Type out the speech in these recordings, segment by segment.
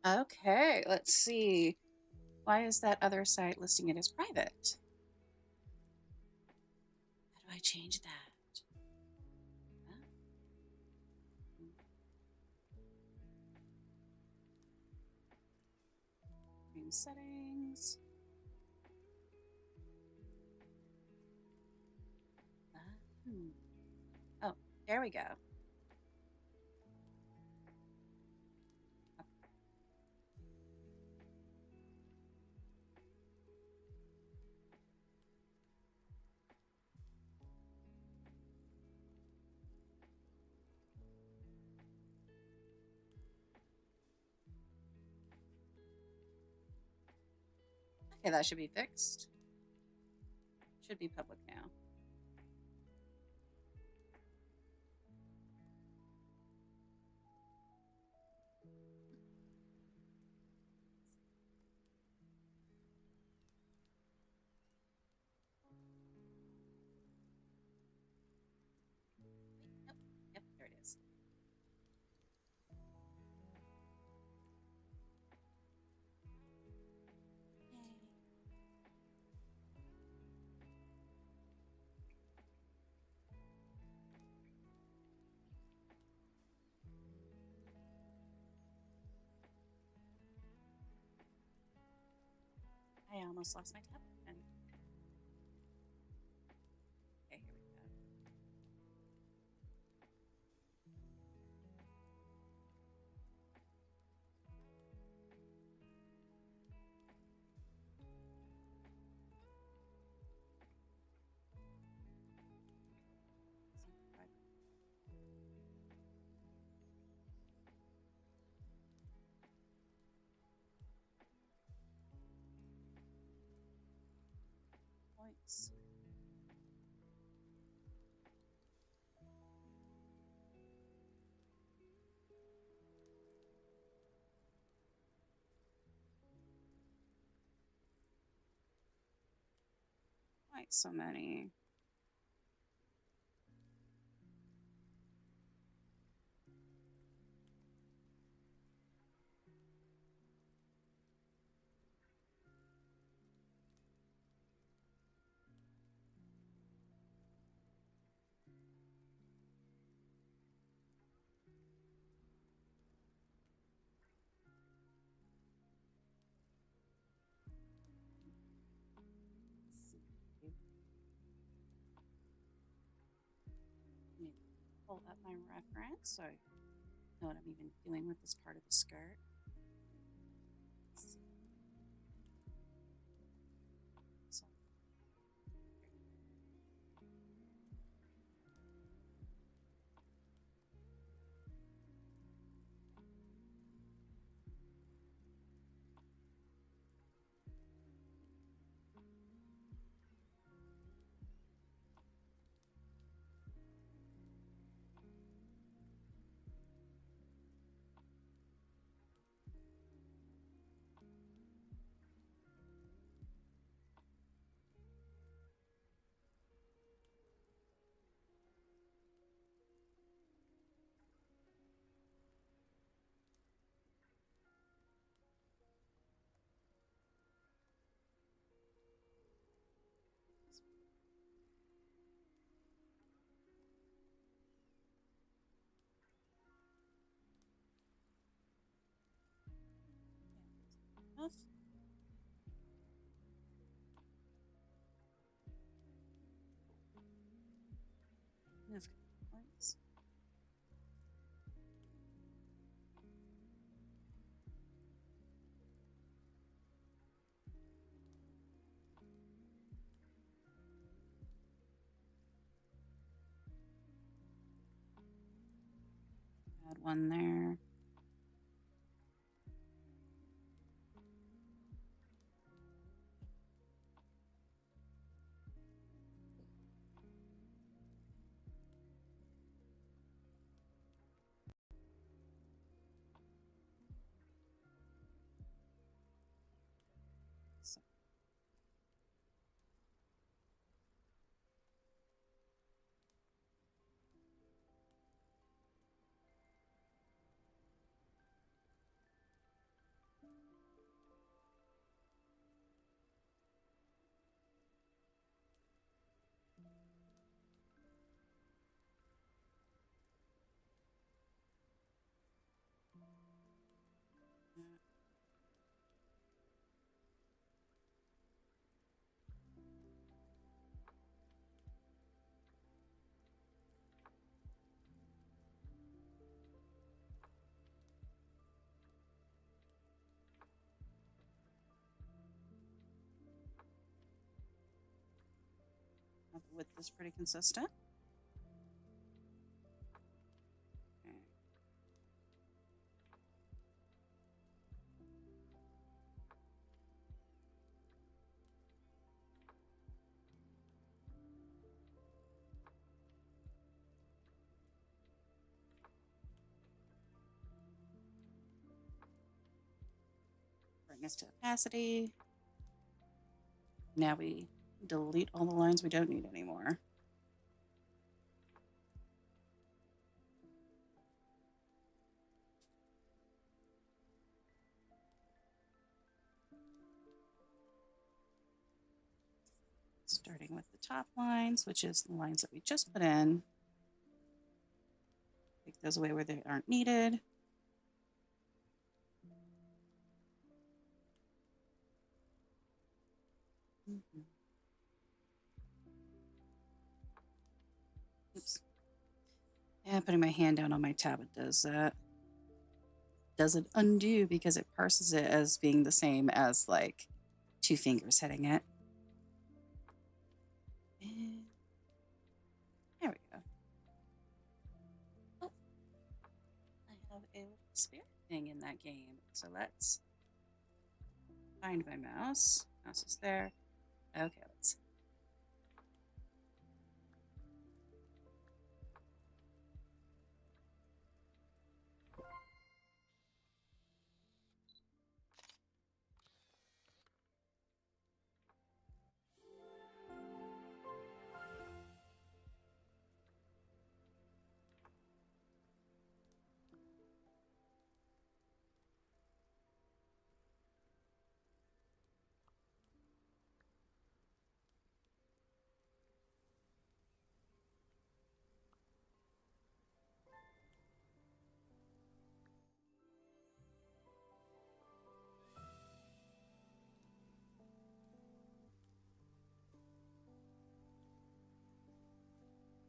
Okay, let's see. Why is that other site listing it as private? How do I change that? Huh? Screen settings. Hmm. Oh, there we go. Okay, that should be fixed. Should be public now. Yep, yep, there it is. Yay. I almost lost my tablet. And okay, here we go. Points. Quite so many. Let's see. Let me pull up my reference so I know what I'm even doing with this part of the skirt. So, enough. Enough points. Add one there. So, the width is pretty consistent. Okay. Bring us to opacity. Now we delete all the lines we don't need anymore. Starting with the top lines, which is the lines that we just put in. Take those away where they aren't needed. Oops. Yeah, putting my hand down on my tablet does that. Doesn't undo because it parses it as being the same as like 2 fingers hitting it. And there we go. Oh, I have a spirit thing in that game. So let's find my mouse. Mouse is there. Okay, let's.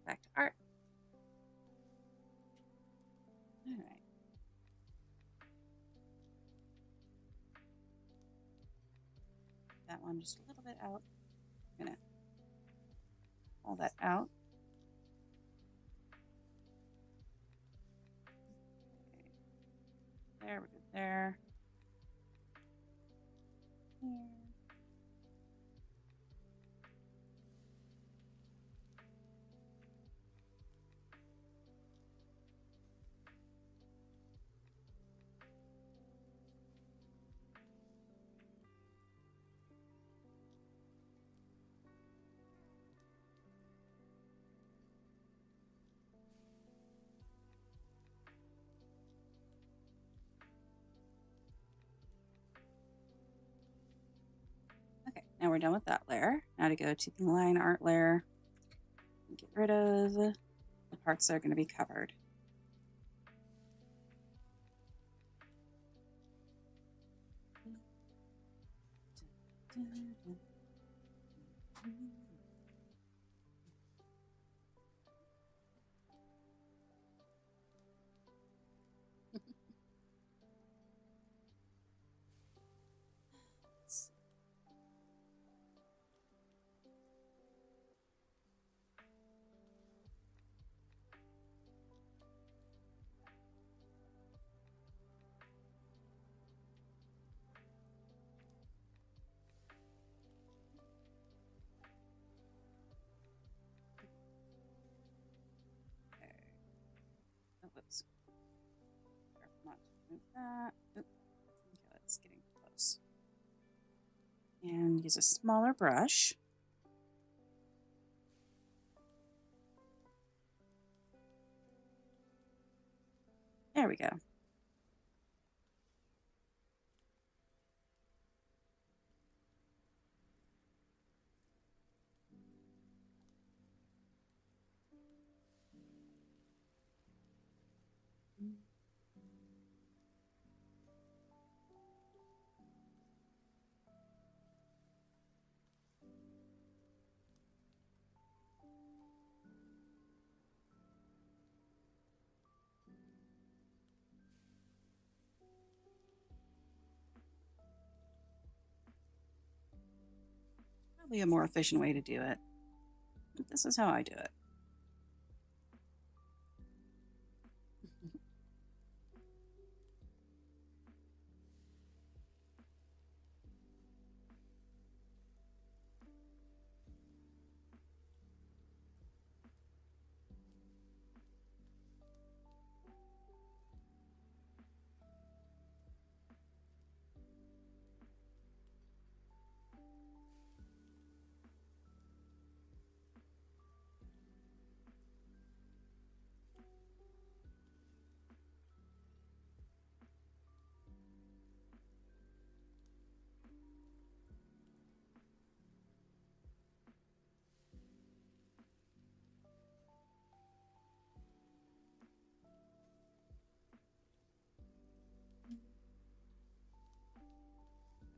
Back to art. All right. That one just a little bit out. I'm gonna pull that out. Okay. There, we're good there. Here. Okay, now we're done with that layer. Now to go to the line art layer and get rid of the parts that are going to be covered. Oh, whoops. Careful not to move that. Oop. Okay, it's getting close. And use a smaller brush. There we go. Probably a more efficient way to do it. This is how I do it.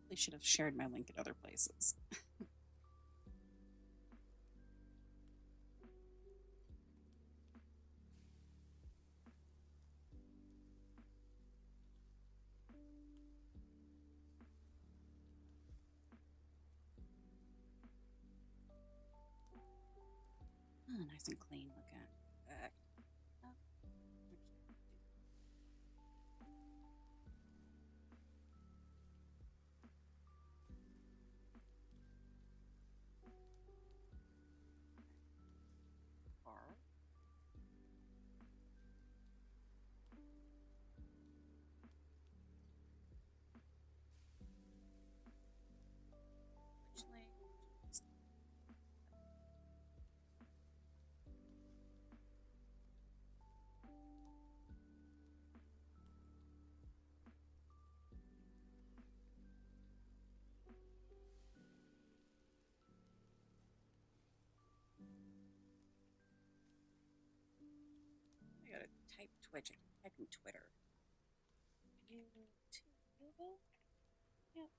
They should have shared my link in other places. Oh, nice and clean looking. Back. Oh, bar. Which link? I gotta type Twitch. I keep typing Twitter. YouTube? Yep.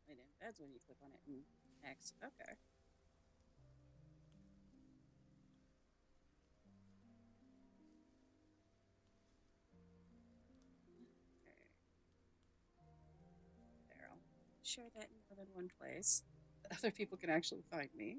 It embeds when you click on it in X. Okay. Okay. There. I'll share that in more than one place. Other people can actually find me.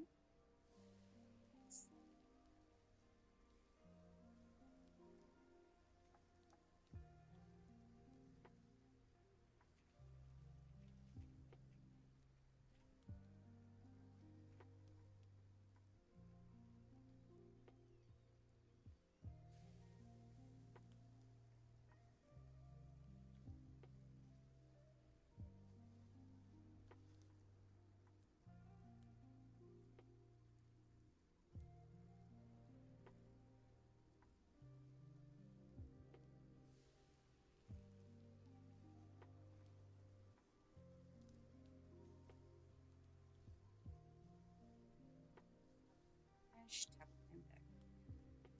Tablet pen deck.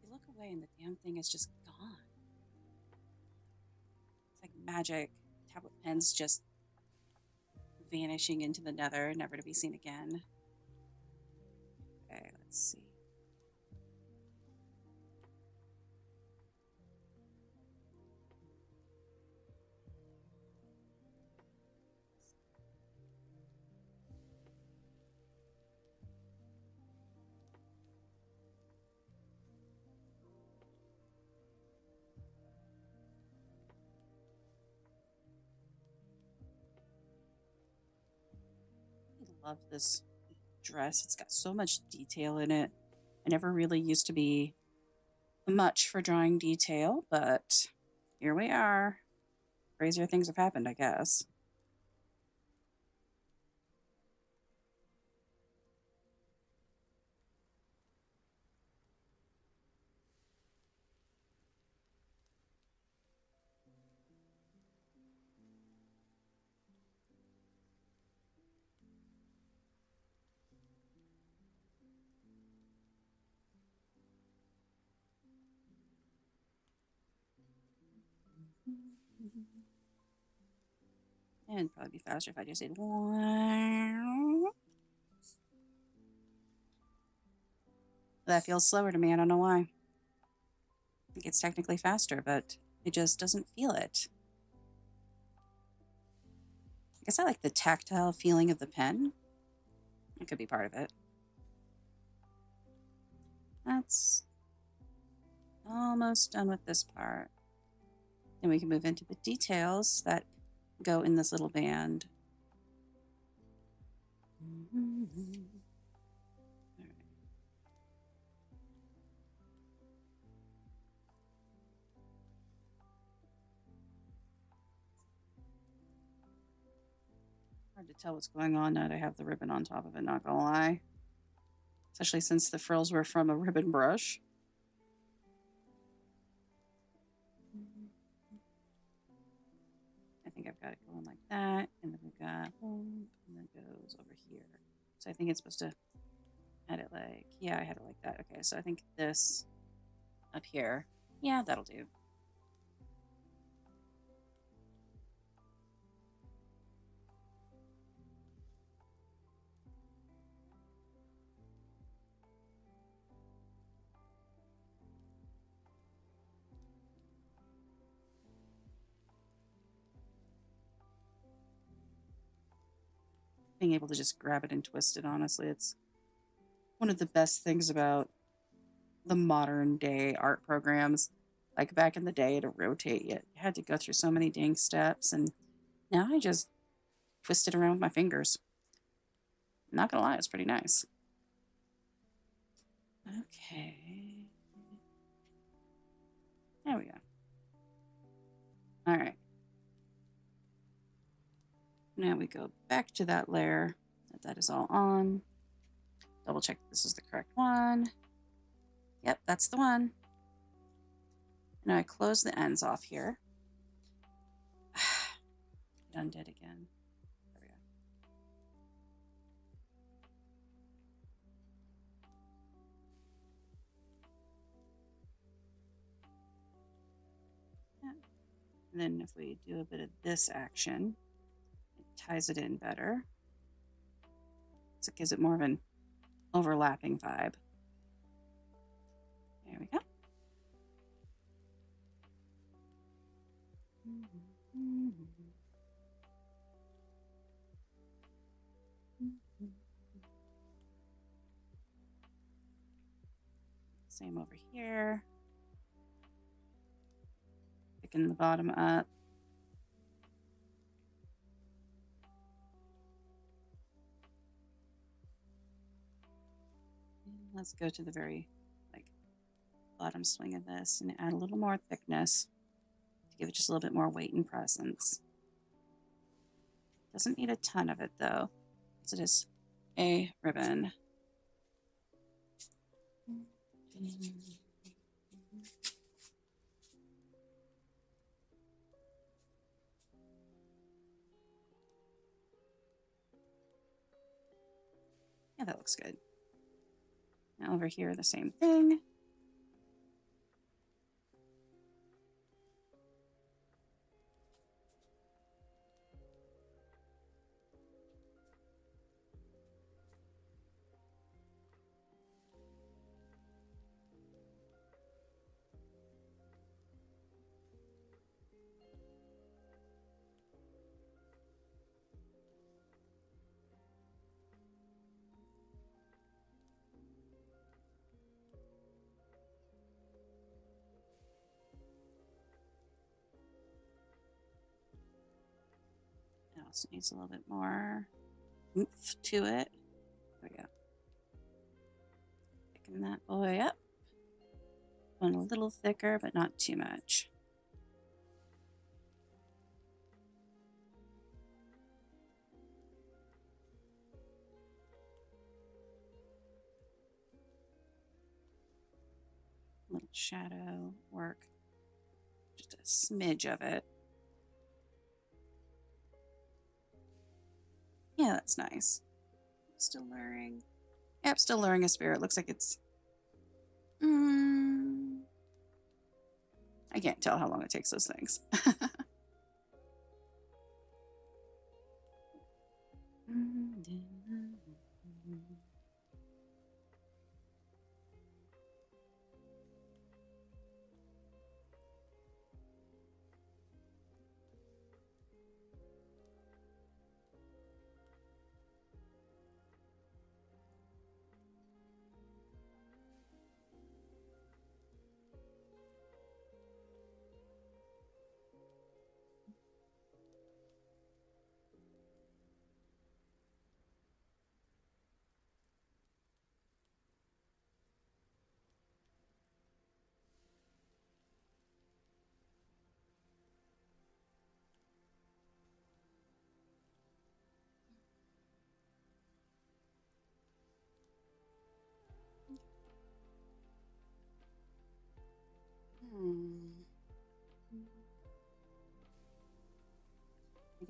You look away and the damn thing is just gone. It's like magic. Tablet pens just vanishing into the nether, never to be seen again. Okay, let's see. I love this dress. It's got so much detail in it. I never really used to be much for drawing detail, but here we are. Crazier things have happened, I guess. And it'd probably be faster if I just did wow. That feels slower to me. I don't know why. I think it's technically faster, but it just doesn't feel it. I guess I like the tactile feeling of the pen. It could be part of it. That's almost done with this part. Then we can move into the details that go in this little band. Hard to tell what's going on now that I have the ribbon on top of it, not gonna lie. Especially since the frills were from a ribbon brush. I think I've got it going like that, and then we've got boom, and then it goes over here. So I think it's supposed to add it like, yeah, I had it like that. Okay, so I think this up here, yeah, that'll do. Being able to just grab it and twist it, honestly, it's one of the best things about the modern day art programs. Like back in the day to rotate, you had to go through so many dang steps, and now I just twist it around with my fingers. I'm not gonna lie, it's pretty nice. Okay. There we go. All right. Now we go back to that layer that is all on. Double check this is the correct one. Yep, that's the one. Now I close the ends off here. It undid again. There we go. Yeah. And then if we do a bit of this action, it ties it in better. So it gives it more of an overlapping vibe. There we go. Same over here. Picking the bottom up. Let's go to the very bottom swing of this and add a little more thickness to give it just a little bit more weight and presence. Doesn't need a ton of it though, because it is a ribbon. Yeah, that looks good. Now over here, the same thing. It also needs a little bit more oomph to it. There we go. Picking that boy up. Going a little thicker, but not too much. Little shadow work. Just a smidge of it. Yeah, that's nice. Still luring. Yep, still luring a spirit. Looks like it's... I can't tell how long it takes those things.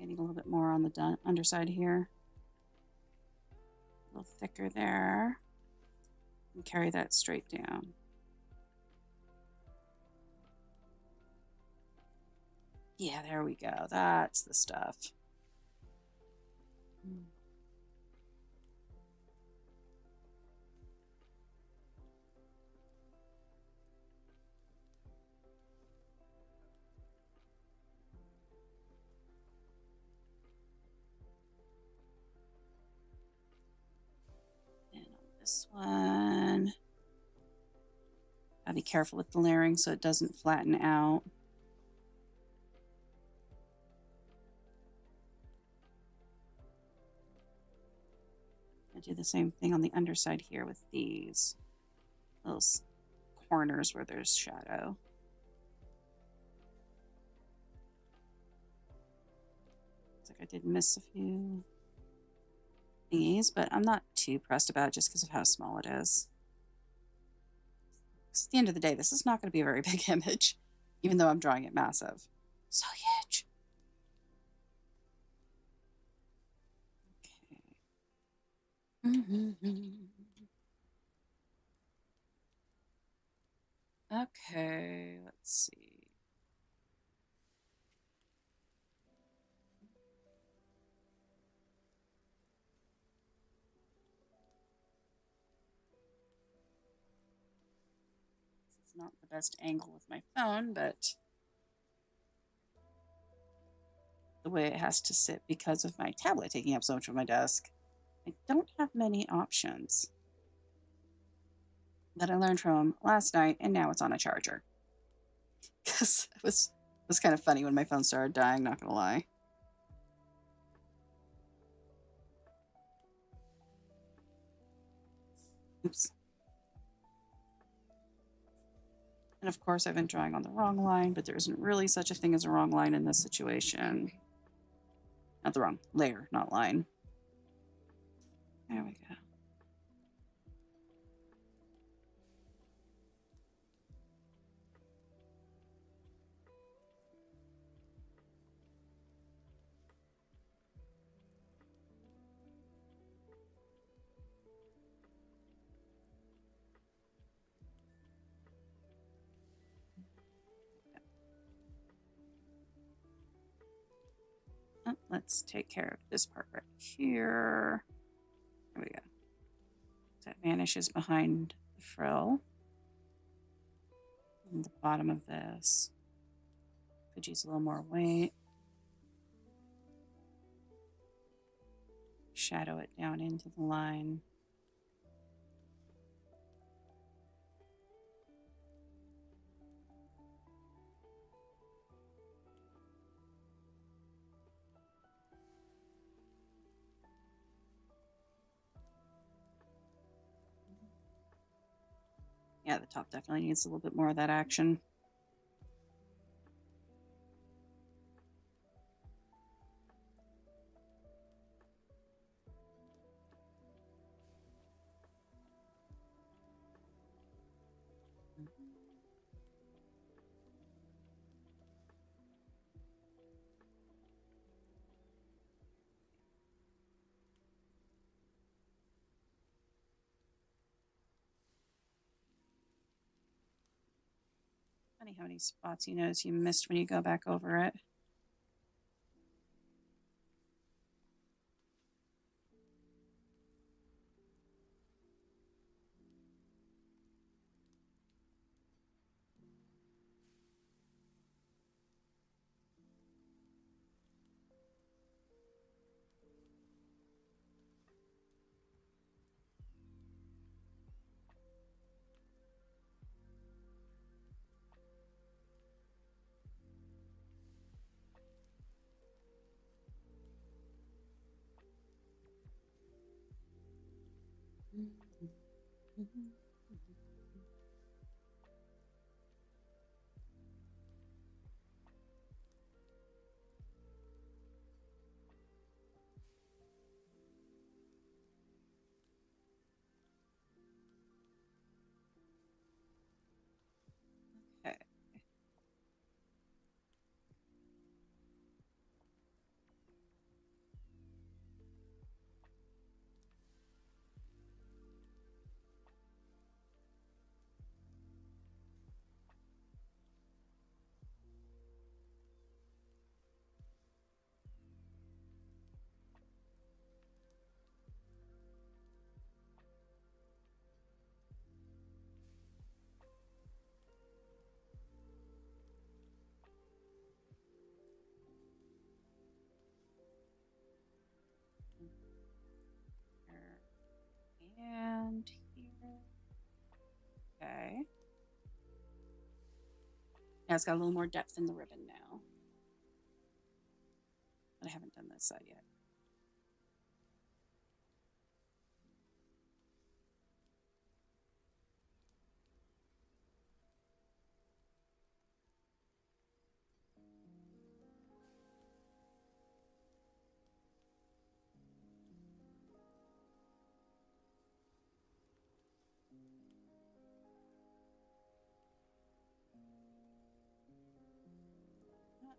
I need a little bit more on the underside here. A little thicker there. And carry that straight down. Yeah, there we go. That's the stuff. And on this one, gotta be careful with the layering so it doesn't flatten out. I do the same thing on the underside here with these little corners where there's shadow. Looks like I did miss a few thingies, but I'm not too pressed about it just because of how small it is. Because at the end of the day, this is not going to be a very big image, even though I'm drawing it massive. So huge. Okay, let's see. This is not the best angle with my phone, but the way it has to sit because of my tablet taking up so much of my desk, I don't have many options that I learned from last night, and now it's on a charger. Because it was kind of funny when my phone started dying, not gonna lie. Oops. And of course, I've been drawing on the wrong line, but there isn't really such a thing as a wrong line in this situation. Not the wrong layer, not line. There we go. Oh, let's take care of this part right here. There we go. That vanishes behind the frill. And the bottom of this could use a little more weight. Shadow it down into the line. Yeah, the top definitely needs a little bit more of that action. Funny how many spots you notice you missed when you go back over it. Okay. around here. Okay. Yeah, it's got a little more depth in the ribbon now. But I haven't done this side yet.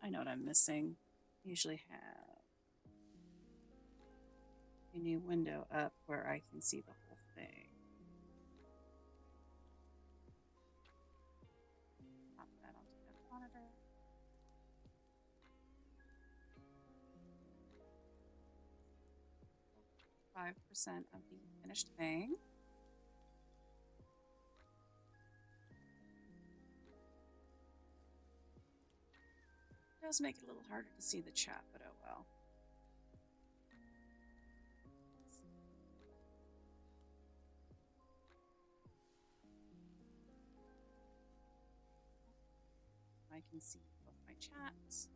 I know what I'm missing. I usually have a new window up where I can see the whole thing. Pop that onto the monitor. .5% of the finished thing. It does make it a little harder to see the chat, but oh well. I can see both my chats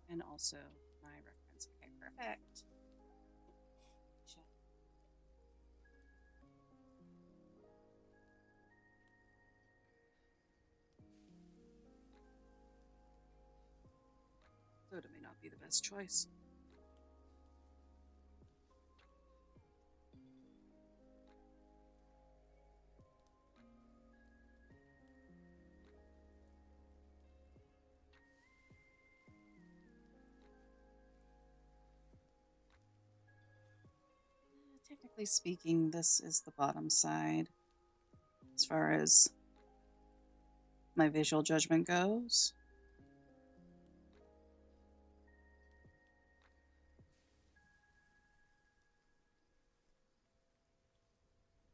and also my reference. Okay, perfect. Soda may not be the best choice. Technically speaking, this is the bottom side as far as my visual judgment goes.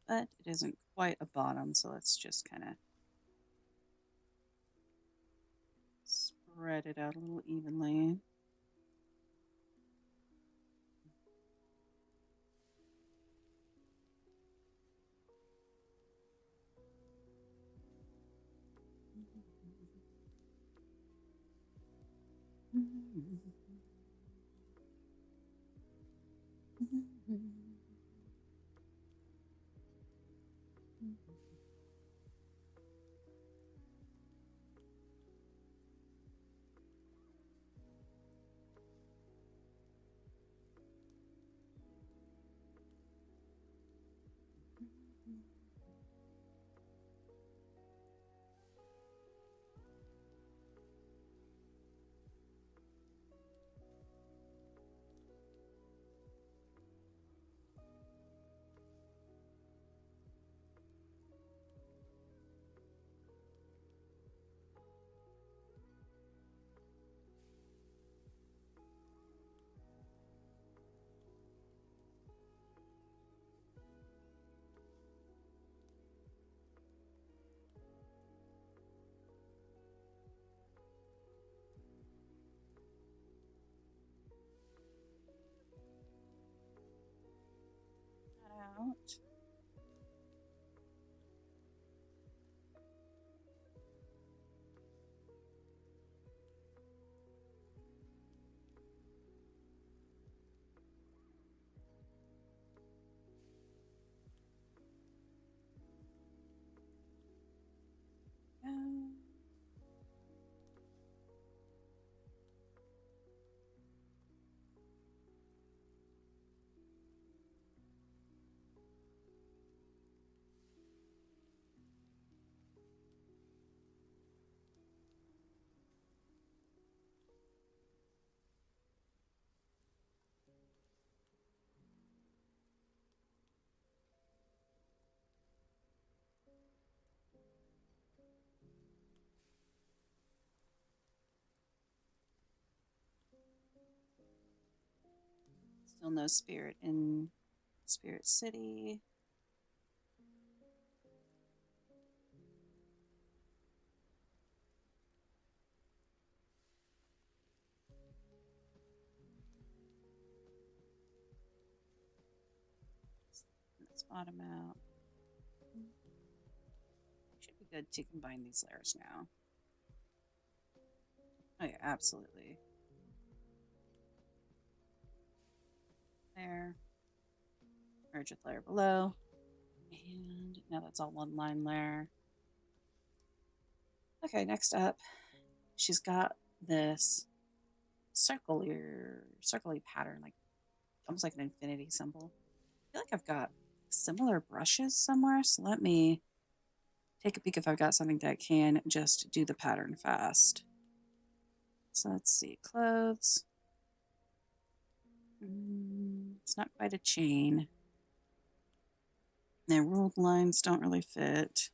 But it isn't quite a bottom, so let's just kind of spread it out a little evenly. Out. Still no spirit in Spirit City. That's bottom out. Should be good to combine these layers now. Oh yeah, absolutely. There. Merge with layer below. And now that's all one line layer. Okay, next up, she's got this circly pattern, like almost like an infinity symbol. I feel like I've got similar brushes somewhere, so let me take a peek if I've got something that can just do the pattern fast. So let's see, clothes. It's not quite a chain. The ruled lines don't really fit.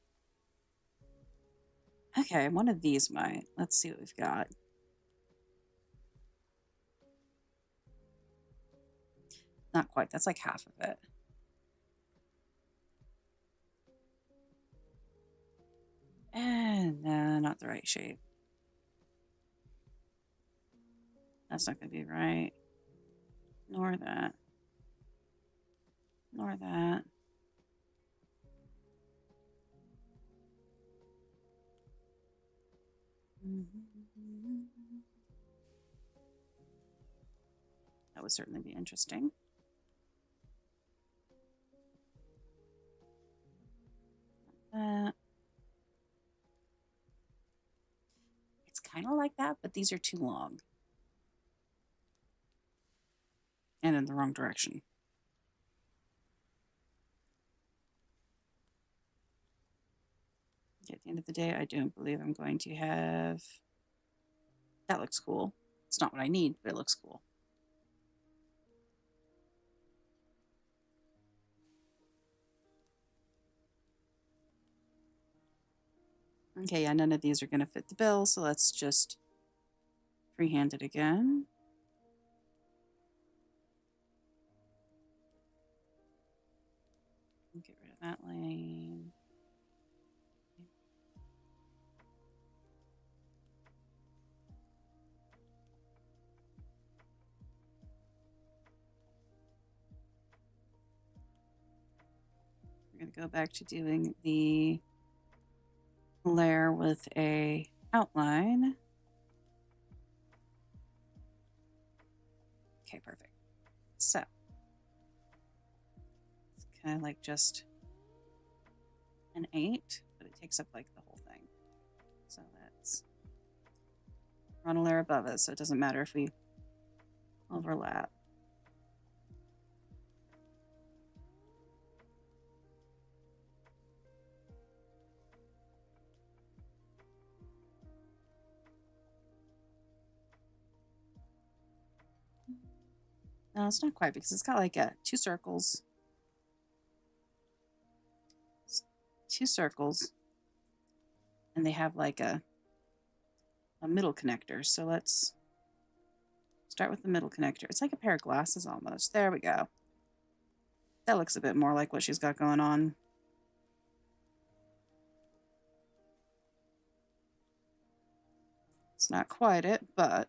Okay, one of these might. Let's see what we've got. Not quite, that's like half of it. And not the right shape. That's not going to be right. Nor that. Nor that. That would certainly be interesting. It's kind of like that, but these are too long. And in the wrong direction. At the end of the day, I don't believe I'm going to have... That looks cool. It's not what I need, but it looks cool. Okay, yeah, none of these are going to fit the bill, so let's just freehand it again. Get rid of that lane. We're going to go back to doing the layer with a outline. Okay, perfect. So it's kind of like just an 8, but it takes up like the whole thing. So let's run a layer above it so it doesn't matter if we overlap. No, it's not quite because it's got like two circles. Two circles. And they have like a middle connector. So let's start with the middle connector. It's like a pair of glasses almost. There we go. That looks a bit more like what she's got going on. It's not quite it, but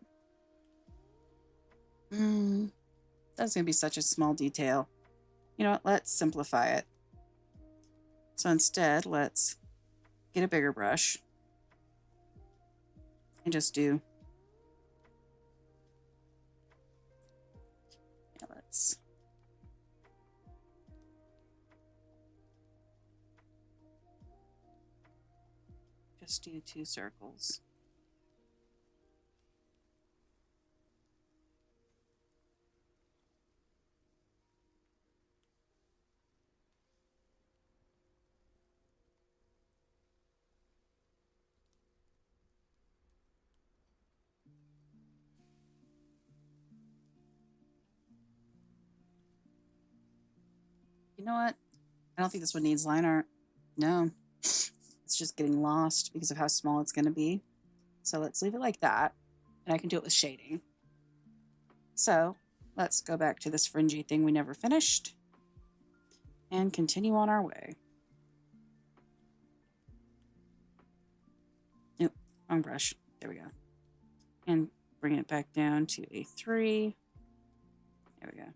that's going to be such a small detail. You know what? Let's simplify it. So instead, let's get a bigger brush and just do... Yeah, let's... just do 2 circles. You know what? I don't think this one needs line art. No. It's just getting lost because of how small it's going to be. So let's leave it like that. And I can do it with shading. So let's go back to this fringy thing we never finished. And continue on our way. Nope, wrong brush. There we go. And bring it back down to a 3. There we go.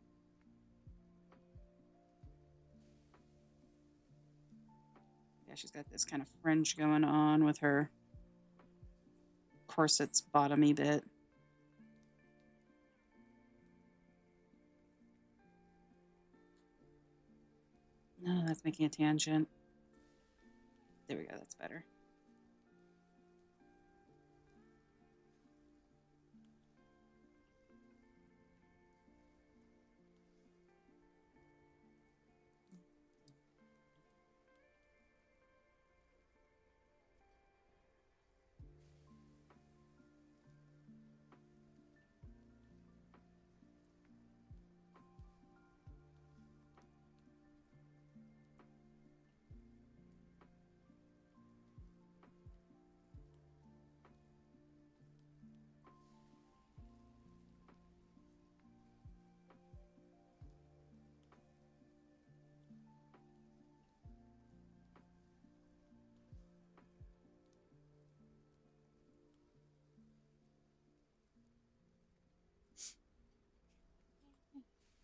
Yeah, she's got this kind of fringe going on with her corset's bottomy bit. No, that's making a tangent. There we go, that's better.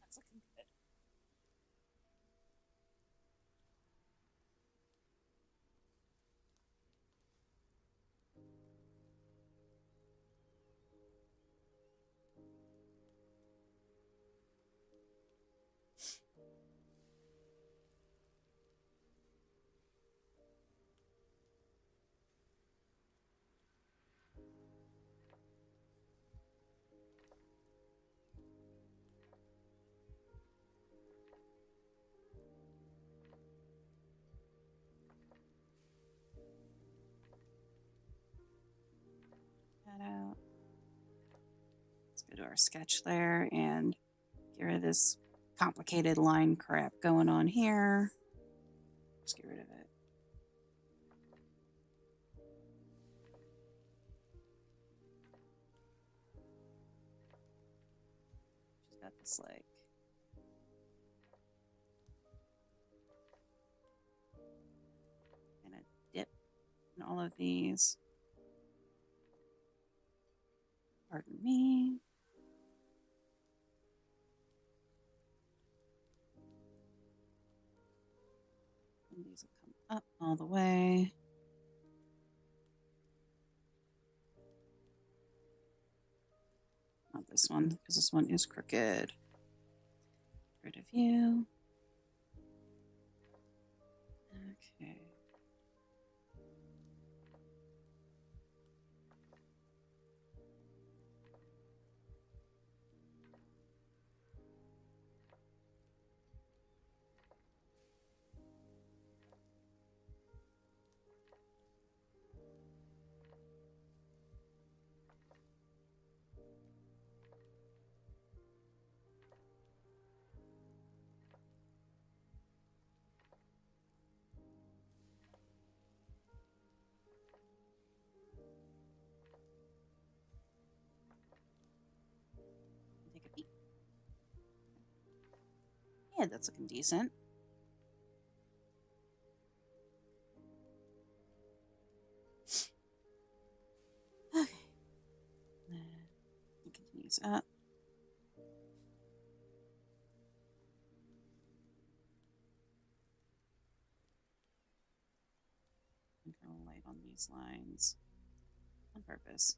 That's looking good. That out. Let's go to our sketch layer and get rid of this complicated line crap going on here. Just get rid of it. She's got this like kind of dip in all of these. Pardon me. And these will come up all the way. Not this one, because this one is crooked. Get rid of you. Okay. Take a peek. Yeah, that's looking decent. Okay. Then it continues up. Control light on these lines on purpose.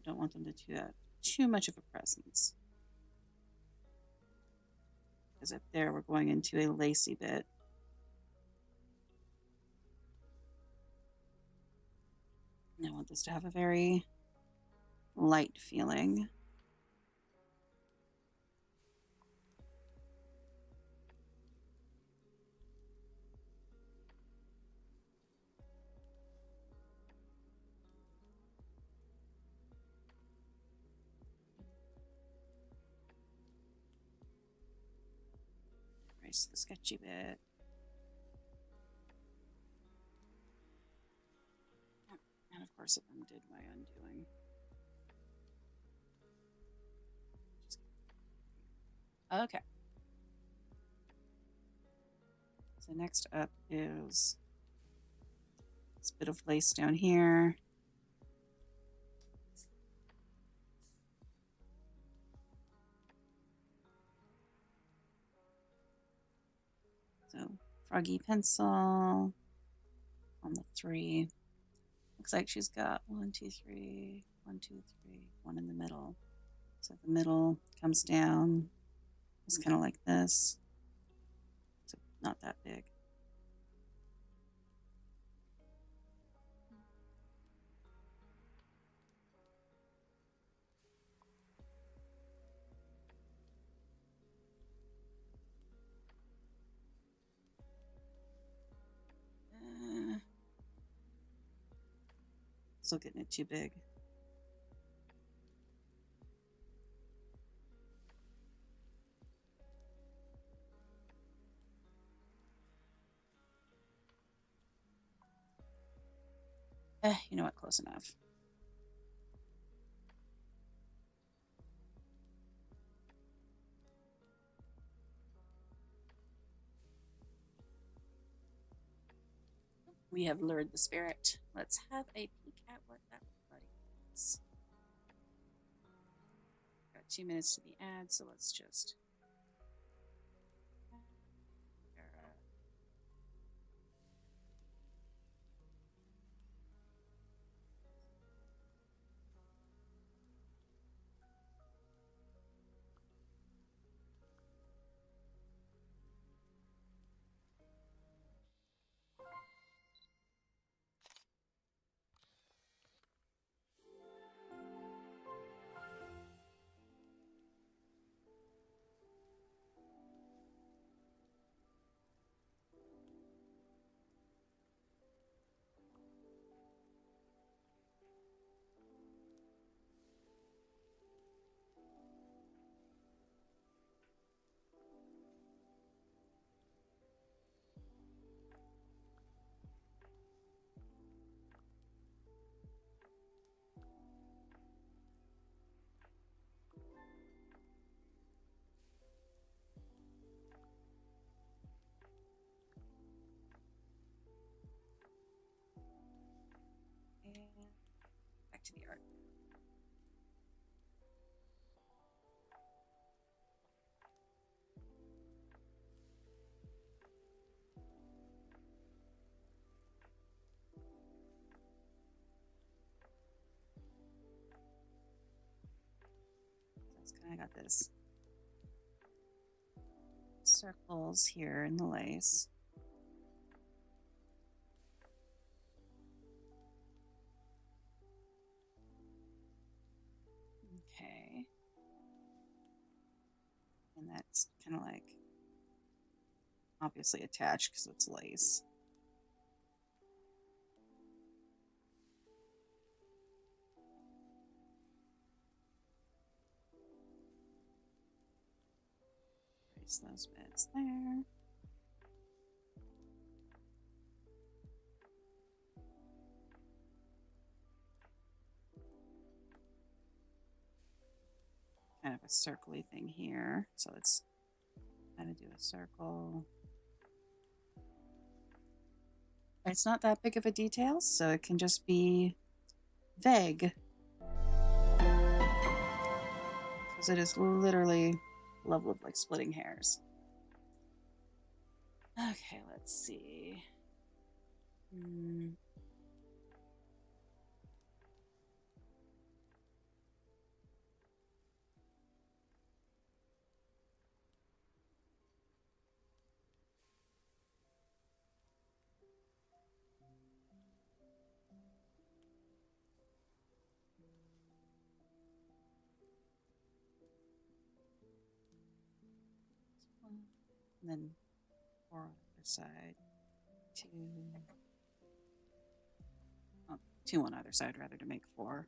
I don't want them to have too much of a presence. Because up there we're going into a lacy bit. And I want this to have a very light feeling. Erase the sketchy bit. And of course it undid my undoing. Okay. So next up is this bit of lace down here. So froggy pencil. on the 3. Looks like she's got 1, 2, 3, 1, 2, 3, 1 in the middle. So the middle comes down. It's kind of like this. So not that big. Still getting it too big. You know what? Close enough. We have lured the spirit. Let's have a peek at what that buddy is. Got 2 minutes to the ad, so let's just. Back to the art. So it's kind of got this circles here in the lace. Okay. And that's kind of like obviously attached because it's lace. Place those bits there. Kind of a circly thing here. So let's kind of do a circle. It's not that big of a detail, so it can just be vague. Because it is literally level of like splitting hairs. Okay, let's see. And then 4 on the other side. 2. Oh, 2 on either side rather to make 4.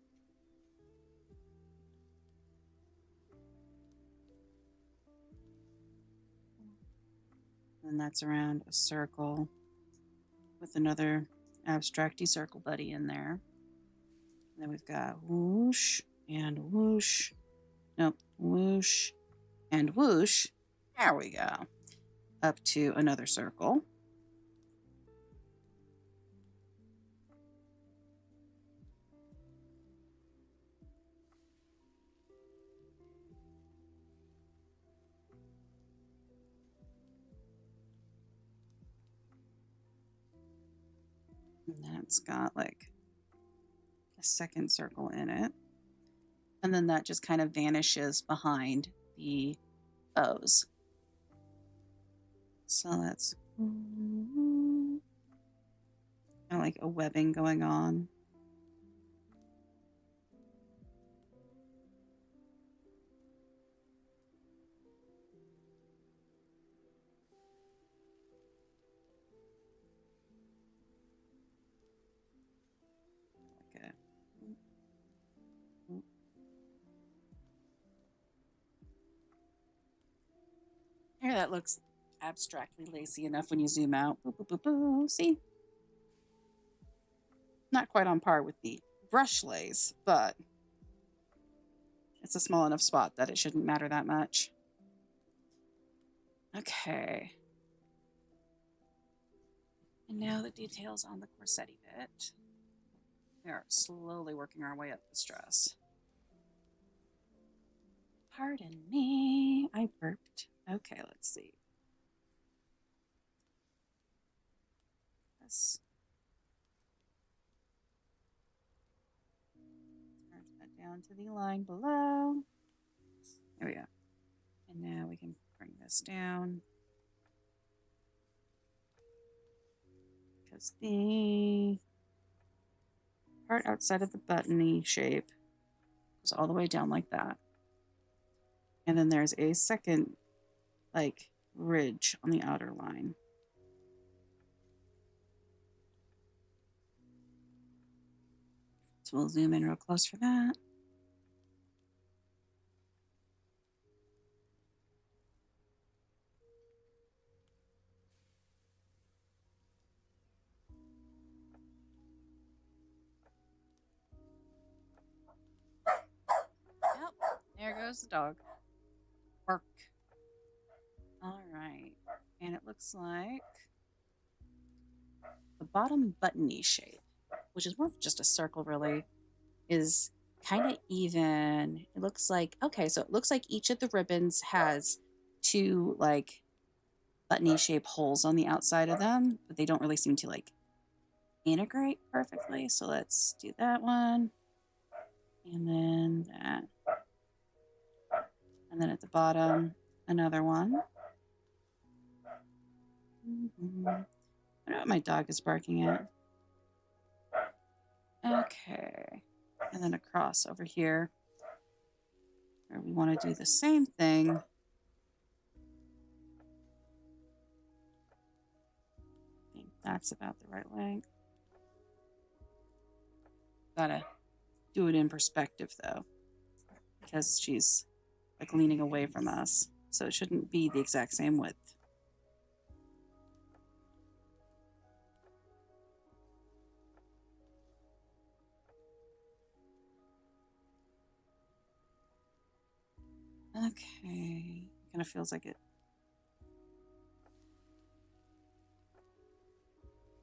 And that's around a circle with another abstracty circle buddy in there. And then we've got whoosh and whoosh. Nope, whoosh and whoosh. There we go. Up to another circle. And then it's got like a second circle in it. And then that just kind of vanishes behind the bows. So that's kind of like a webbing going on. Okay. Here, that looks abstractly lacy enough when you zoom out. Boo, boo, boo, boo. See? Not quite on par with the brush lace, but it's a small enough spot that it shouldn't matter that much. Okay. And now the details on the corsetti bit. We are slowly working our way up this dress. Pardon me, I burped. Okay, let's see. This. Turn that down to the line below. There we go. And now we can bring this down. Because the part outside of the buttony shape goes all the way down like that. And then there's a second, like, ridge on the outer line. So we'll zoom in real close for that. Yep, there goes the dog. Bark. All right. And it looks like the bottom buttony shape, which is more of just a circle really, is kind of even. It looks like, okay, so it looks like each of the ribbons has two like buttony shape holes on the outside of them, but they don't really seem to like integrate perfectly. So let's do that one. And then that. And then at the bottom, another one. I don't know what my dog is barking at. Okay. And then across over here, where we want to do the same thing. I think that's about the right length. Gotta do it in perspective though, because she's like leaning away from us. So it shouldn't be the exact same width. Okay, kind of feels like it.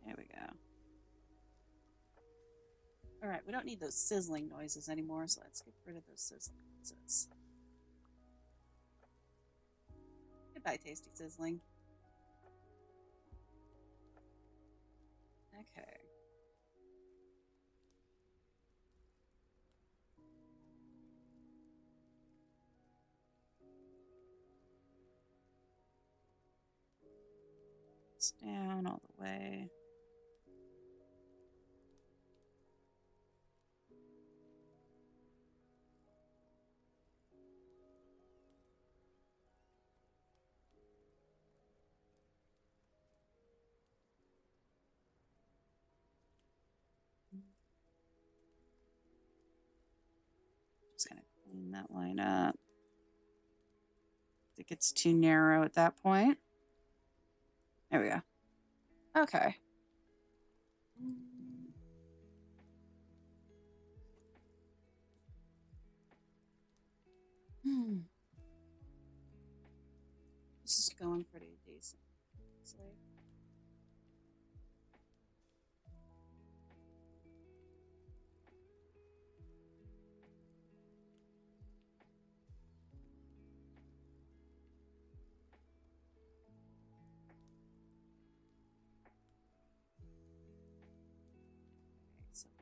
There we go. All right, we don't need those sizzling noises anymore, so let's get rid of those sizzling noises. Goodbye, tasty sizzling. Okay. It's down all the way. Just gonna clean that line up. It gets too narrow at that point. There we go. Okay. This is going pretty decent.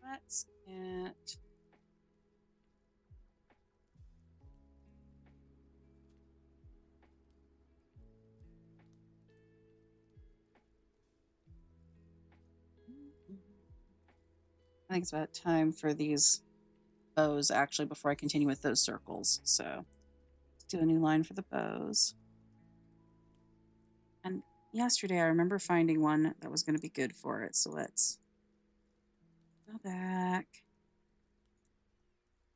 let's get I think it's about time for these bows actually before I continue with those circles. So let's do a new line for the bows. And yesterday I remember finding one that was going to be good for it. So let's go back.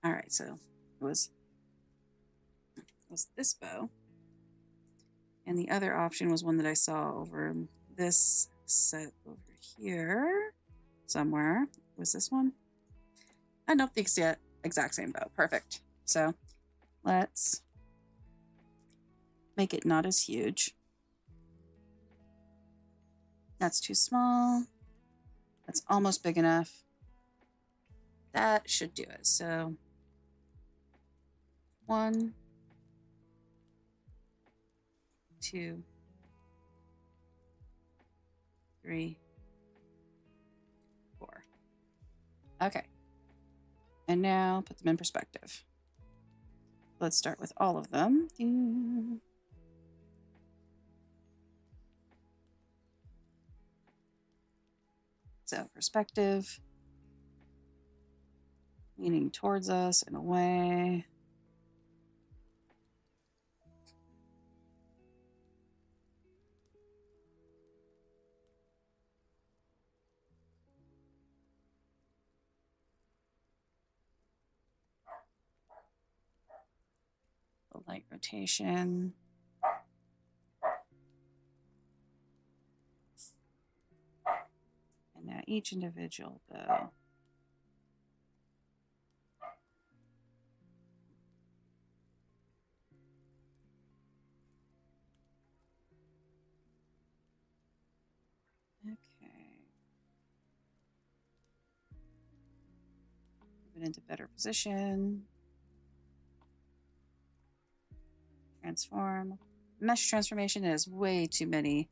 All right, so it was this bow. And the other option was one that I saw over this set over here somewhere. Was this one? I nope, the exact same bow. Perfect. So let's make it not as huge. That's too small. That's almost big enough. That should do it. So 1, 2, 3, 4. Okay. And now put them in perspective. Let's start with all of them. So perspective, leaning towards us and away. The light rotation. And now each individual bow. Okay. Move it into better position. Transform. Mesh transformation has way too many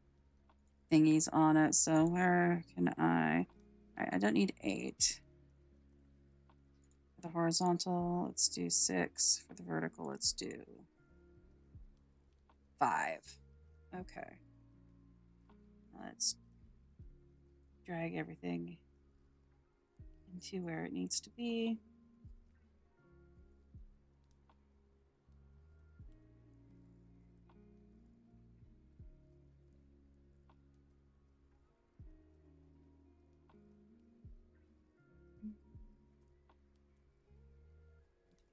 thingies on it. So where can I? All right, I don't need 8. For the horizontal, let's do 6. For the vertical, let's do 5. Okay. Let's drag everything into where it needs to be.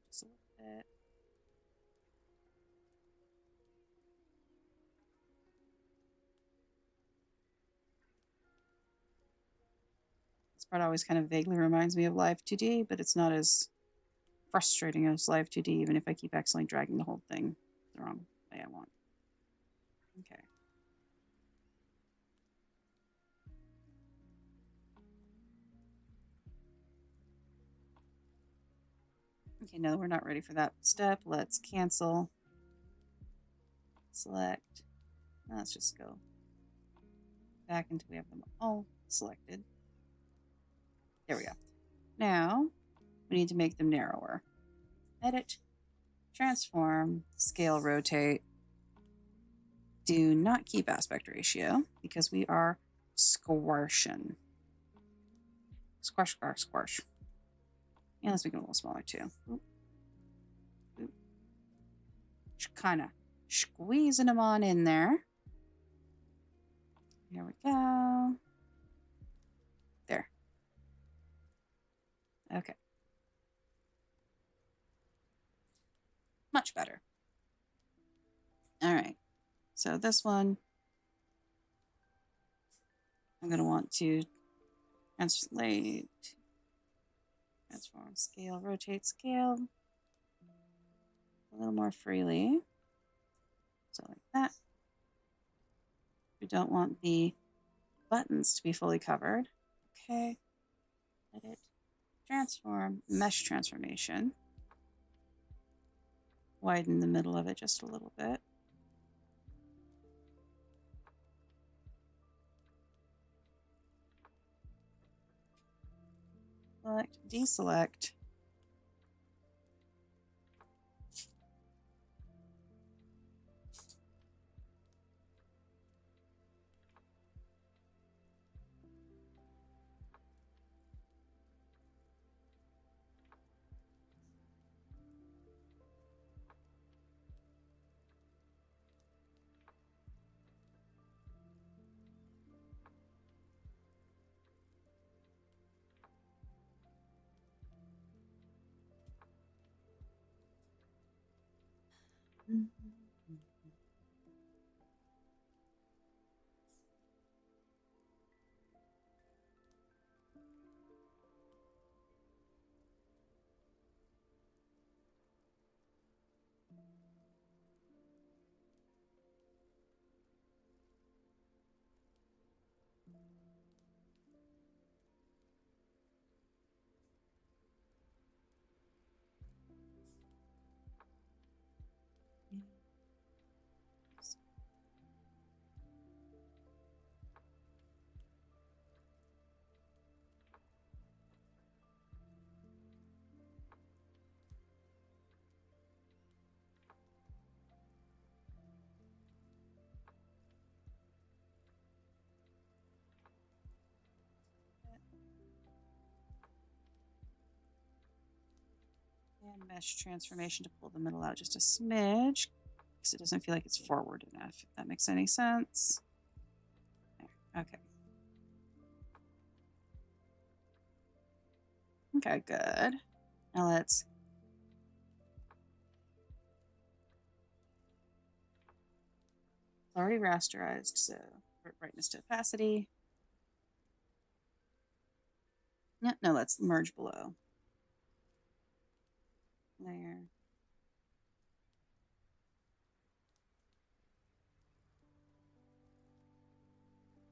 Just a little bit. This part always kind of vaguely reminds me of Live 2D, but it's not as frustrating as Live 2D, even if I keep accidentally dragging the whole thing the wrong way I want. Okay. Okay, no, we're not ready for that step. Let's cancel. Select. Let's just go back until we have them all selected. There we go. Now, we need to make them narrower. Edit, transform, scale, rotate. Do not keep aspect ratio because we are squashing. Squash, squash, squash. And let's make it a little smaller too. Oop. Oop. Just kind of squeezing them on in there. Here we go. There. Okay. Much better. All right. So this one, I'm going to want to translate, transform, scale, rotate, scale a little more freely. So like that. We don't want the buttons to be fully covered. Okay. Edit, transform, mesh transformation. Widen the middle of it just a little bit. Select, deselect. And mesh transformation to pull the middle out just a smidge, because it doesn't feel like it's forward enough, if that makes any sense. There. Okay. Okay, good. Now let's already rasterized, so brightness to opacity. Yeah, no, let's merge below. Layer.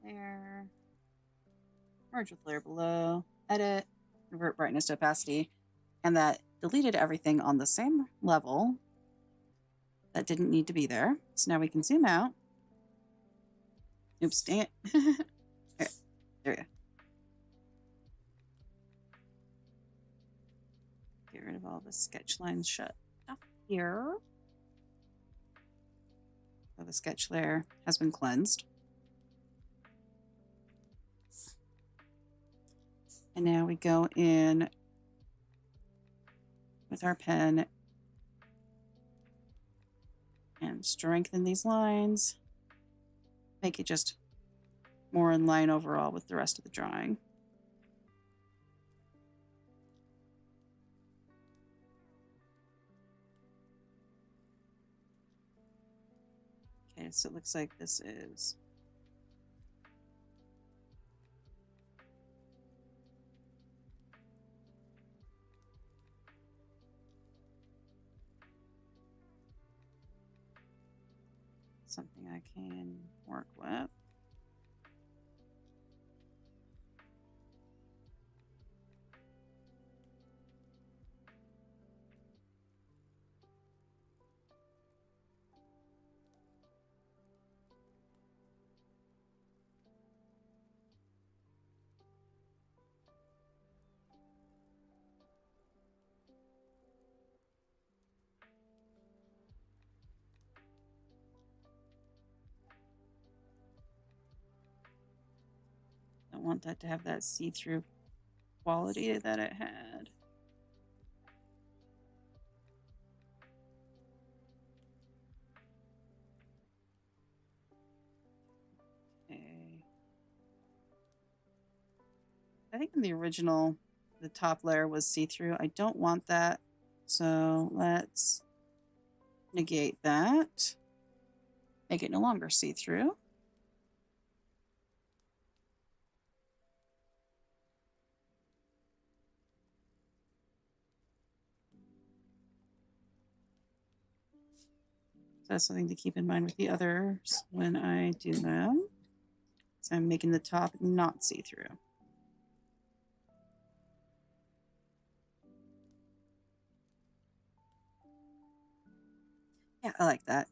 Layer. Merge with layer below. Edit. Convert brightness to opacity. And that deleted everything on the same level that didn't need to be there. So now we can zoom out. Oops, dang it. There we go. Get rid of all the sketch lines shut up here. So the sketch layer has been cleansed. And now we go in with our pen and strengthen these lines. Make it just more in line overall with the rest of the drawing. Okay, so it looks like this is something I can work with. I want that to have that see-through quality that it had. Okay. I think in the original, the top layer was see-through. I don't want that. So let's negate that. Make it no longer see-through. So that's something to keep in mind with the others when I do them. So I'm making the top not see-through. Yeah, I like that.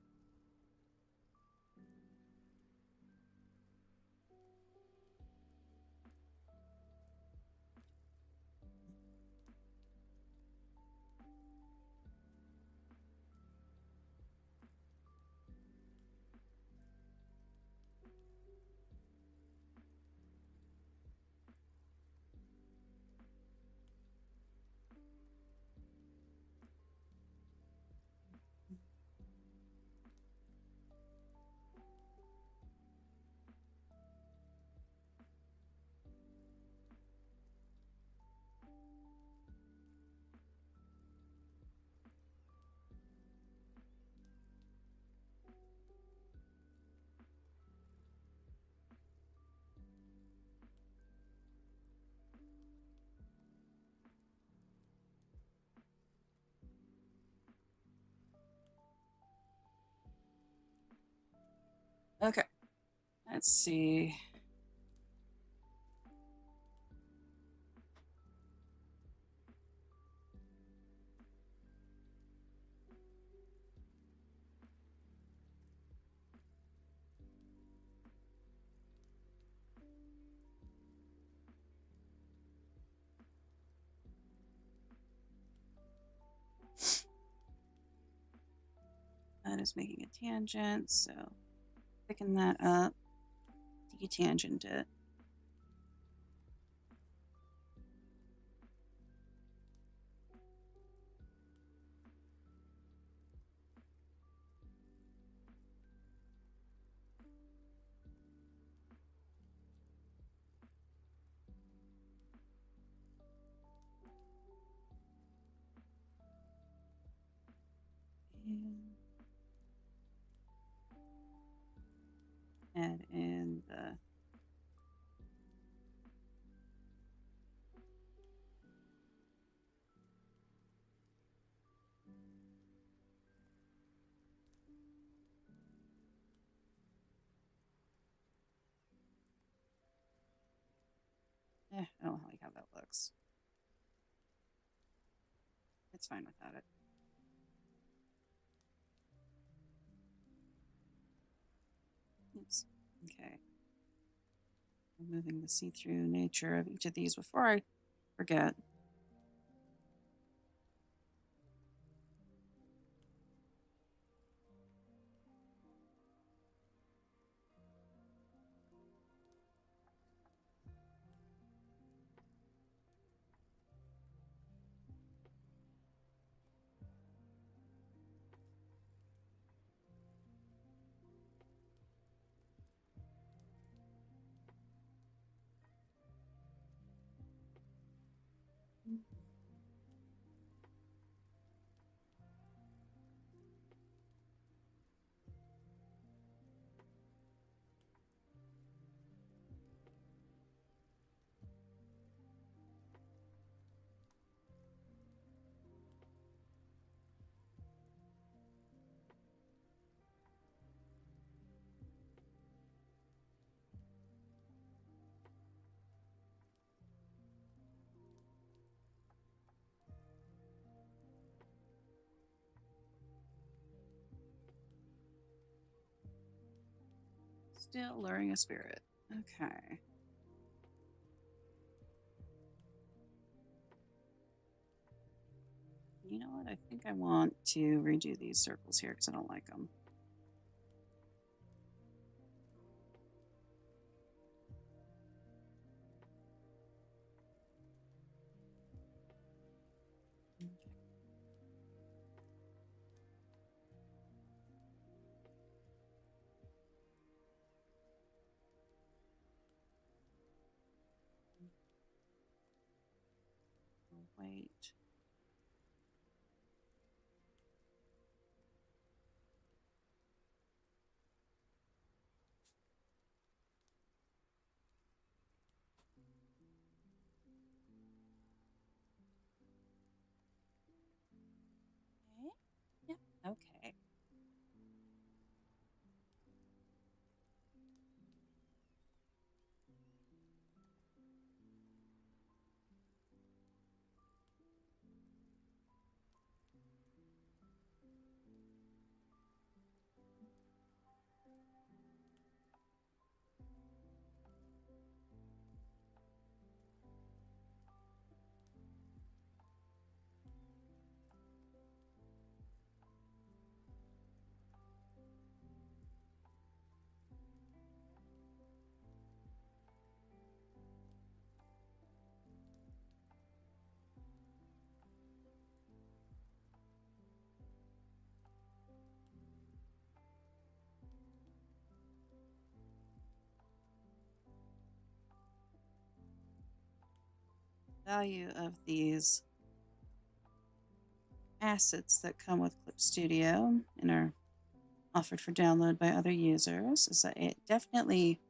Okay, let's see. That is making a tangent, so picking that up, detangent it. And add in the I don't like how that looks. It's fine without it. Oops. Okay. Removing the see-through nature of each of these before I forget. Still luring a spirit. Okay. You know what? I think I want to redo these circles here because I don't like them. Wait. Okay. Yep. Okay. Value of these assets that come with Clip Studio and are offered for download by other users is that it definitely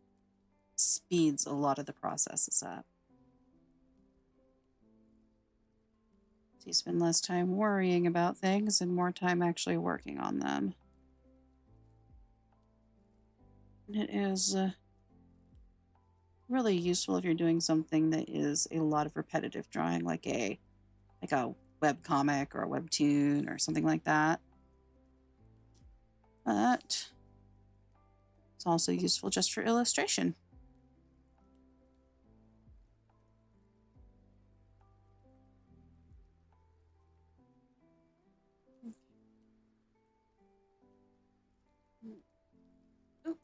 speeds a lot of the processes up. So you spend less time worrying about things and more time actually working on them. And it is really useful if you're doing something that is a lot of repetitive drawing, like a web comic or a webtoon or something like that. But it's also useful just for illustration. Oop.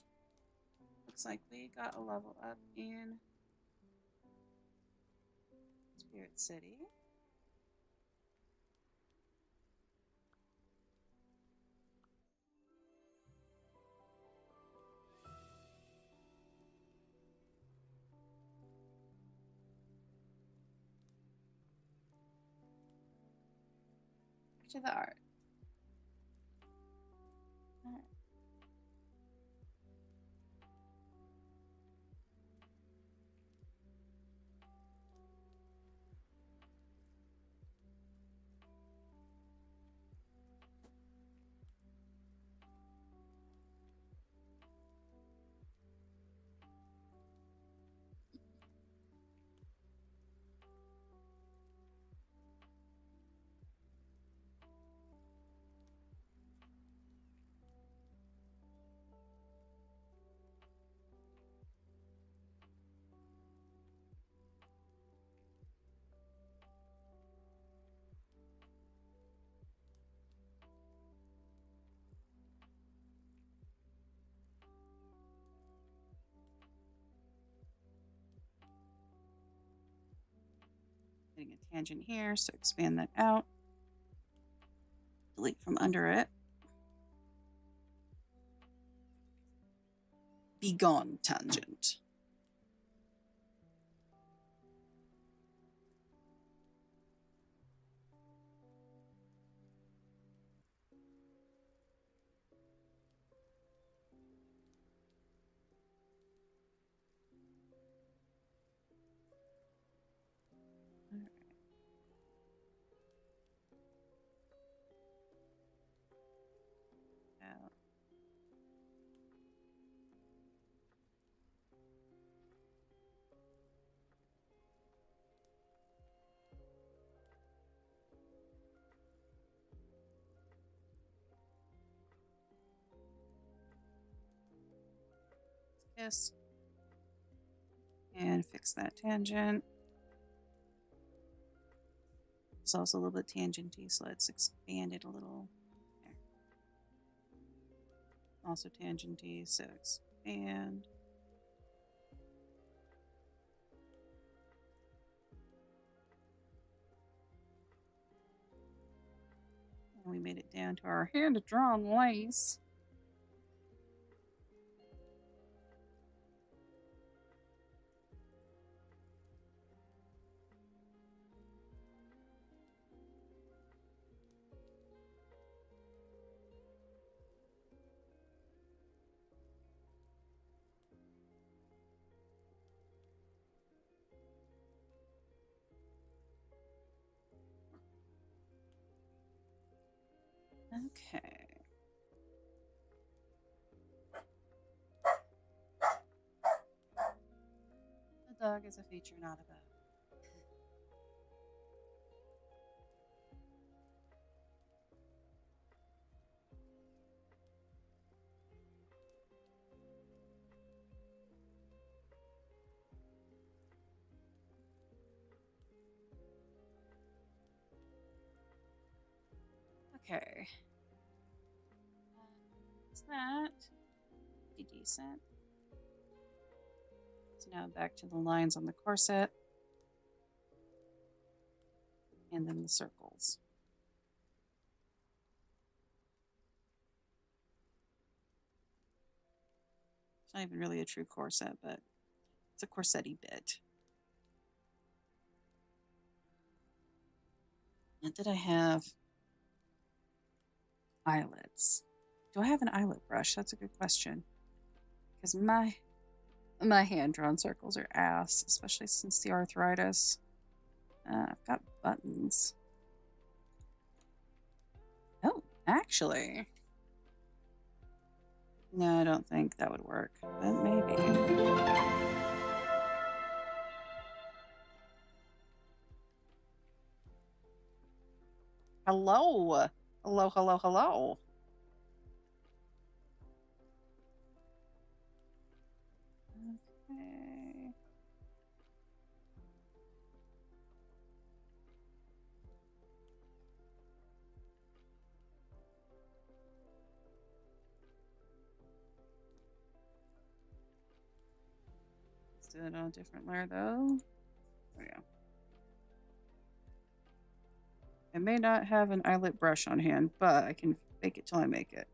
Looks like we got a level up in Spirit City. Back to the art. All right. Getting a tangent here, so expand that out. Delete from under it. Be gone, tangent. Out. Kiss. And fix that tangent. It's also a little bit tangenty, so let's expand it a little. There. Also tangenty, so expand. And we made it down to our hand-drawn lace. Okay. The dog is a feature, not a bug. Okay. Is that pretty decent? So now back to the lines on the corset. And then the circles. It's not even really a true corset, but it's a corset-y bit. And did I have eyelets? Do I have an eyelet brush? That's a good question. Because my hand-drawn circles are ass, especially since the arthritis. I've got buttons. Oh, actually. No, I don't think that would work, but maybe. Hello. Hello, hello, hello. Okay. Let's do it on a different layer though. There we go. I may not have an eyelet brush on hand, but I can fake it till I make it.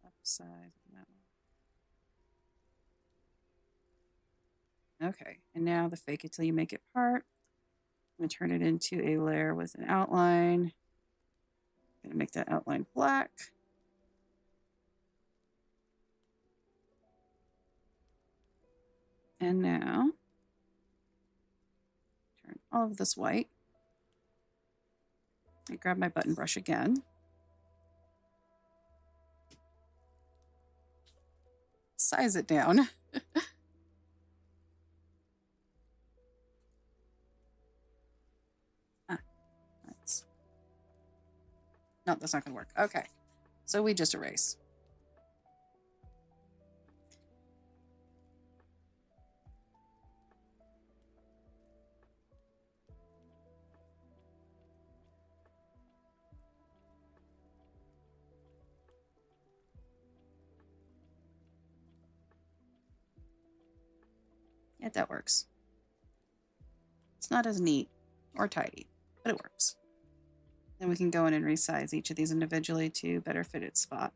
Upside on that one. Okay, and now the fake it till you make it part. I'm gonna turn it into a layer with an outline. I'm gonna make that outline black. And now turn all of this white. I grab my button brush again. Size it down. No, that's not gonna work. Okay, so we just erase. Yeah, that works. It's not as neat or tidy, but it works. Then we can go in and resize each of these individually to better fit its spot.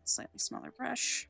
Slightly smaller brush.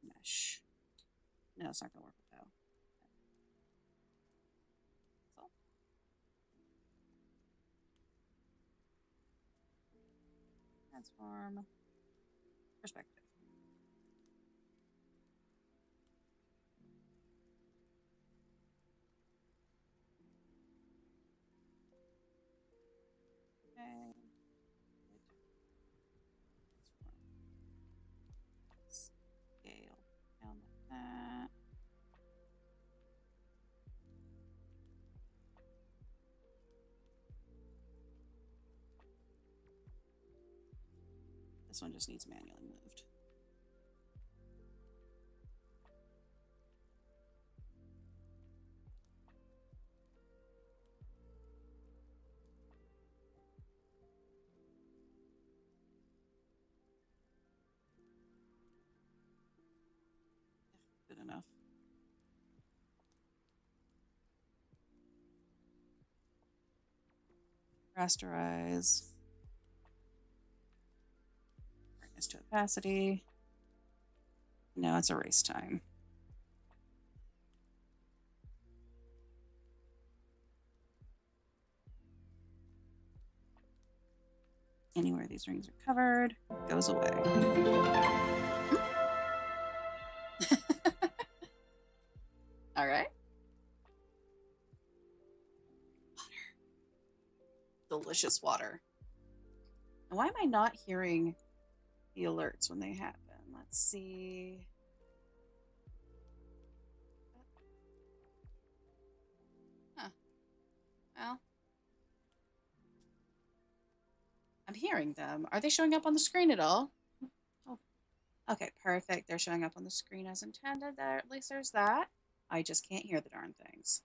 Mesh. No, it's not gonna work with that. So. Transform. Perspective. Okay. Scale down like that. This one just needs manually moved. Good enough. Rasterize. Brightness to opacity. No, it's a race time. Anywhere these rings are covered goes away. All right. Water. Delicious water. And why am I not hearing the alerts when they happen? Let's see. Huh. Well, I'm hearing them. Are they showing up on the screen at all? Oh, okay, perfect. They're showing up on the screen as intended. There, at least there's that. I just can't hear the darn things.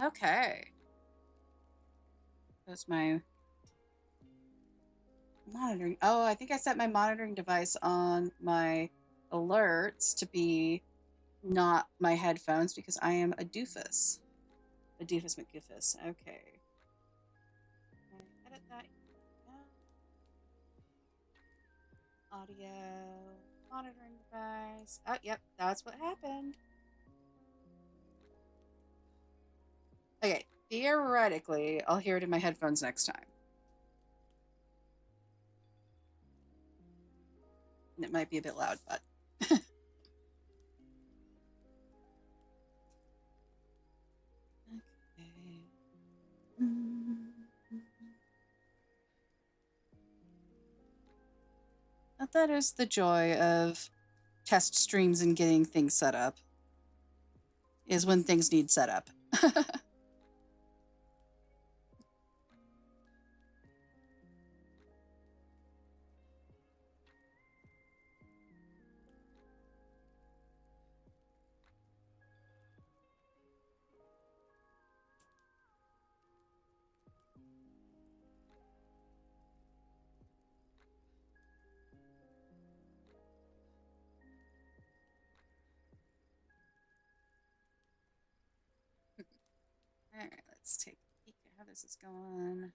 Okay. That's my monitoring. Oh, I think I set my monitoring device on my alerts to be not my headphones because I am a doofus. A doofus McGoofus. Okay. Edit that. Audio. Monitoring device. Oh, yep. That's what happened. Okay. Theoretically, I'll hear it in my headphones next time. And it might be a bit loud, but. But that is the joy of test streams and getting things set up, is when things need set up. All right, let's take a peek at how this is going.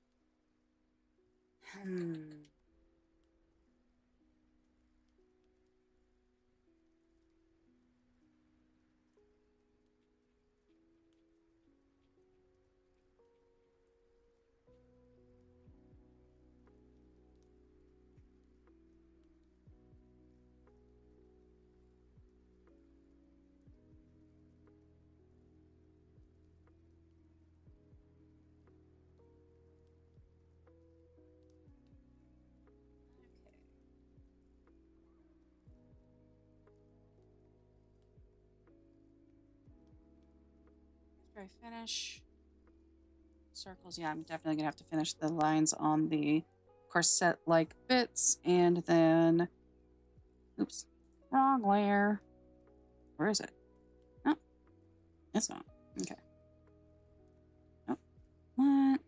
After I finish circles, yeah, I'm definitely gonna have to finish the lines on the corset-like bits, and then, oops, wrong layer. Where is it? Oh, it's not. Okay. Oh, what?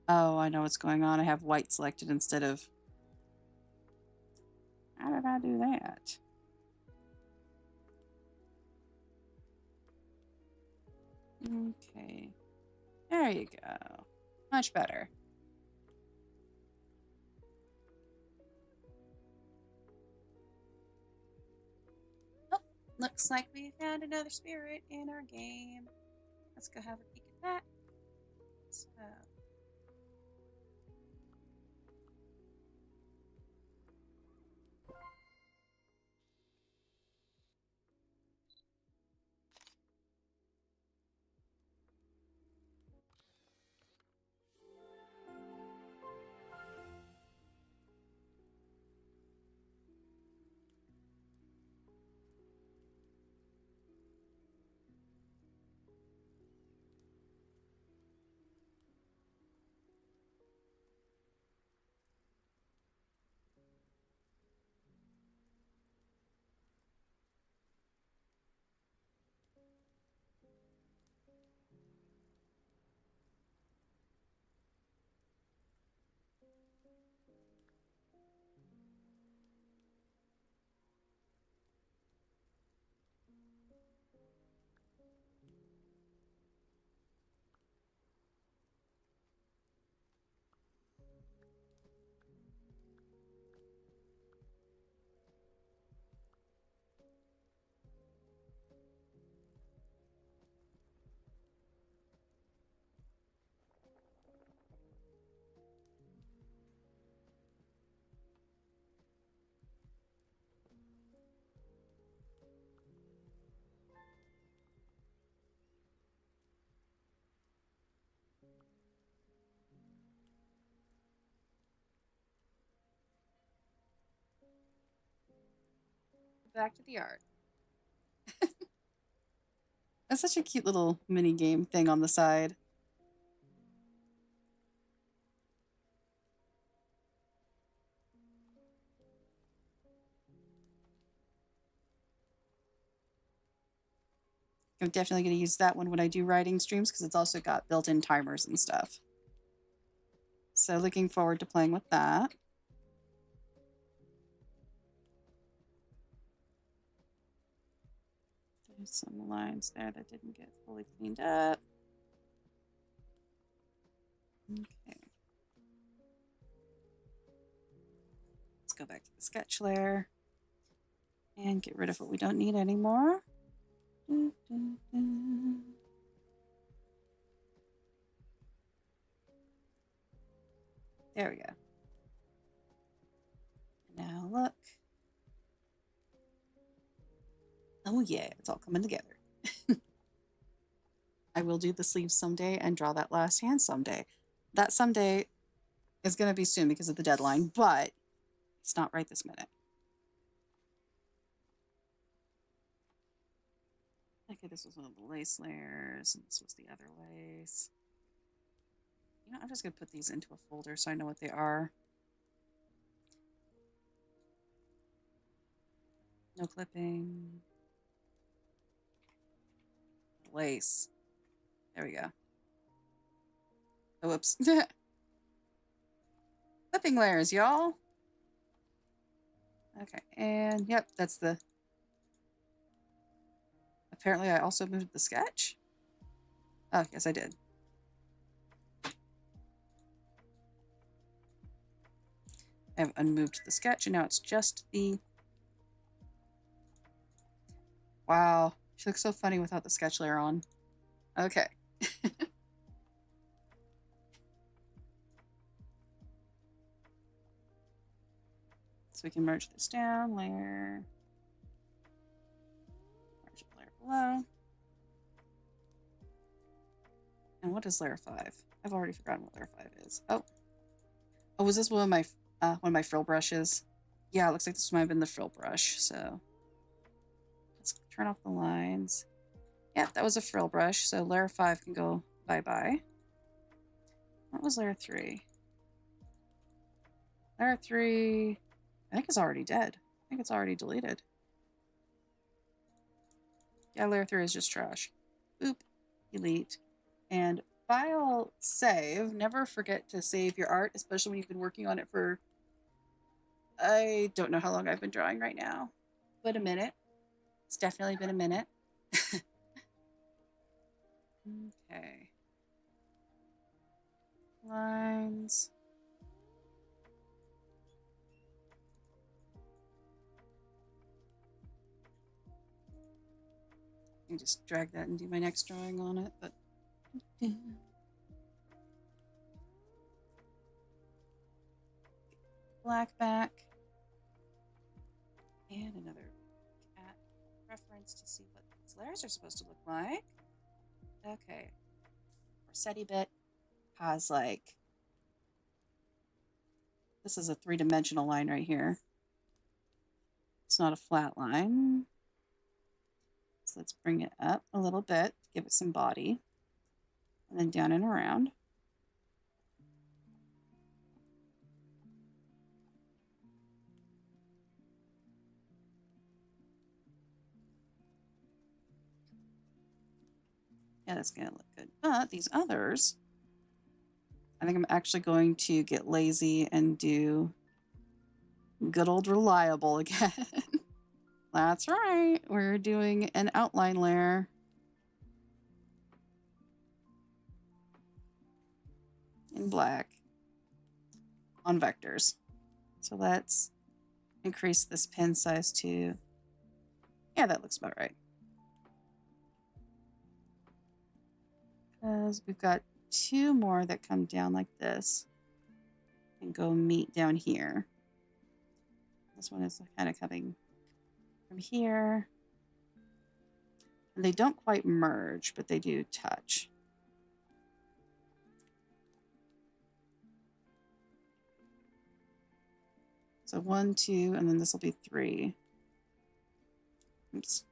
Oh, I know what's going on. I have white selected instead of. How did I do that? Okay. There you go. Much better. Oh, looks like we found another spirit in our game. Let's go have a peek at that. So. back to the art. That's such a cute little mini game thing on the side. I'm definitely going to use that one when I do writing streams because it's also got built-in timers and stuff. So looking forward to playing with that. There's some lines there that didn't get fully cleaned up. Okay. Let's go back to the sketch layer and get rid of what we don't need anymore. There we go. Now look. Oh yeah, it's all coming together. I will do the sleeves someday and draw that last hand someday. That someday is going to be soon because of the deadline, but it's not right this minute. Okay, this was one of the lace layers, and this was the other lace. You know, I'm just going to put these into a folder so I know what they are. No clipping. Lace. There we go. Oh, whoops. Clipping layers, y'all. Okay, and yep, that's the... Apparently I also moved the sketch. Oh, yes, I did. I've unmoved the sketch, and now it's just the... Wow, she looks so funny without the sketch layer on. Okay. So we can merge this down, layer, merge a layer below. And what is layer 5? I've already forgotten what layer 5 is. Oh, was this one of my frill brushes? Yeah, it looks like this might have been the frill brush. So let's turn off the lines. Yeah, that was a frill brush. So layer 5 can go bye-bye. What was layer 3? Layer 3, I think it's already dead. I think it's already deleted. Yeah, layer 3 is just trash. Boop, delete. And file save. Never forget to save your art, especially when you've been working on it for, I don't know how long I've been drawing right now, but a minute. It's definitely been a minute. Okay. Lines. I can just drag that and do my next drawing on it, but black back. And another cat reference to see what these layers are supposed to look like. Okay. Rossetti bit has like, this is a 3-dimensional line right here. It's not a flat line. So let's bring it up a little bit, give it some body, and then down and around. Yeah, that's gonna look good. But these others, I think I'm actually going to get lazy and do good old reliable again. That's right. We're doing an outline layer. In black on vectors. So let's increase this pen size to, yeah, that looks about right. Because we've got 2 more that come down like this and go meet down here. This one is kind of coming from here. And they don't quite merge, but they do touch. So 1, 2, and then this will be 3. Oops.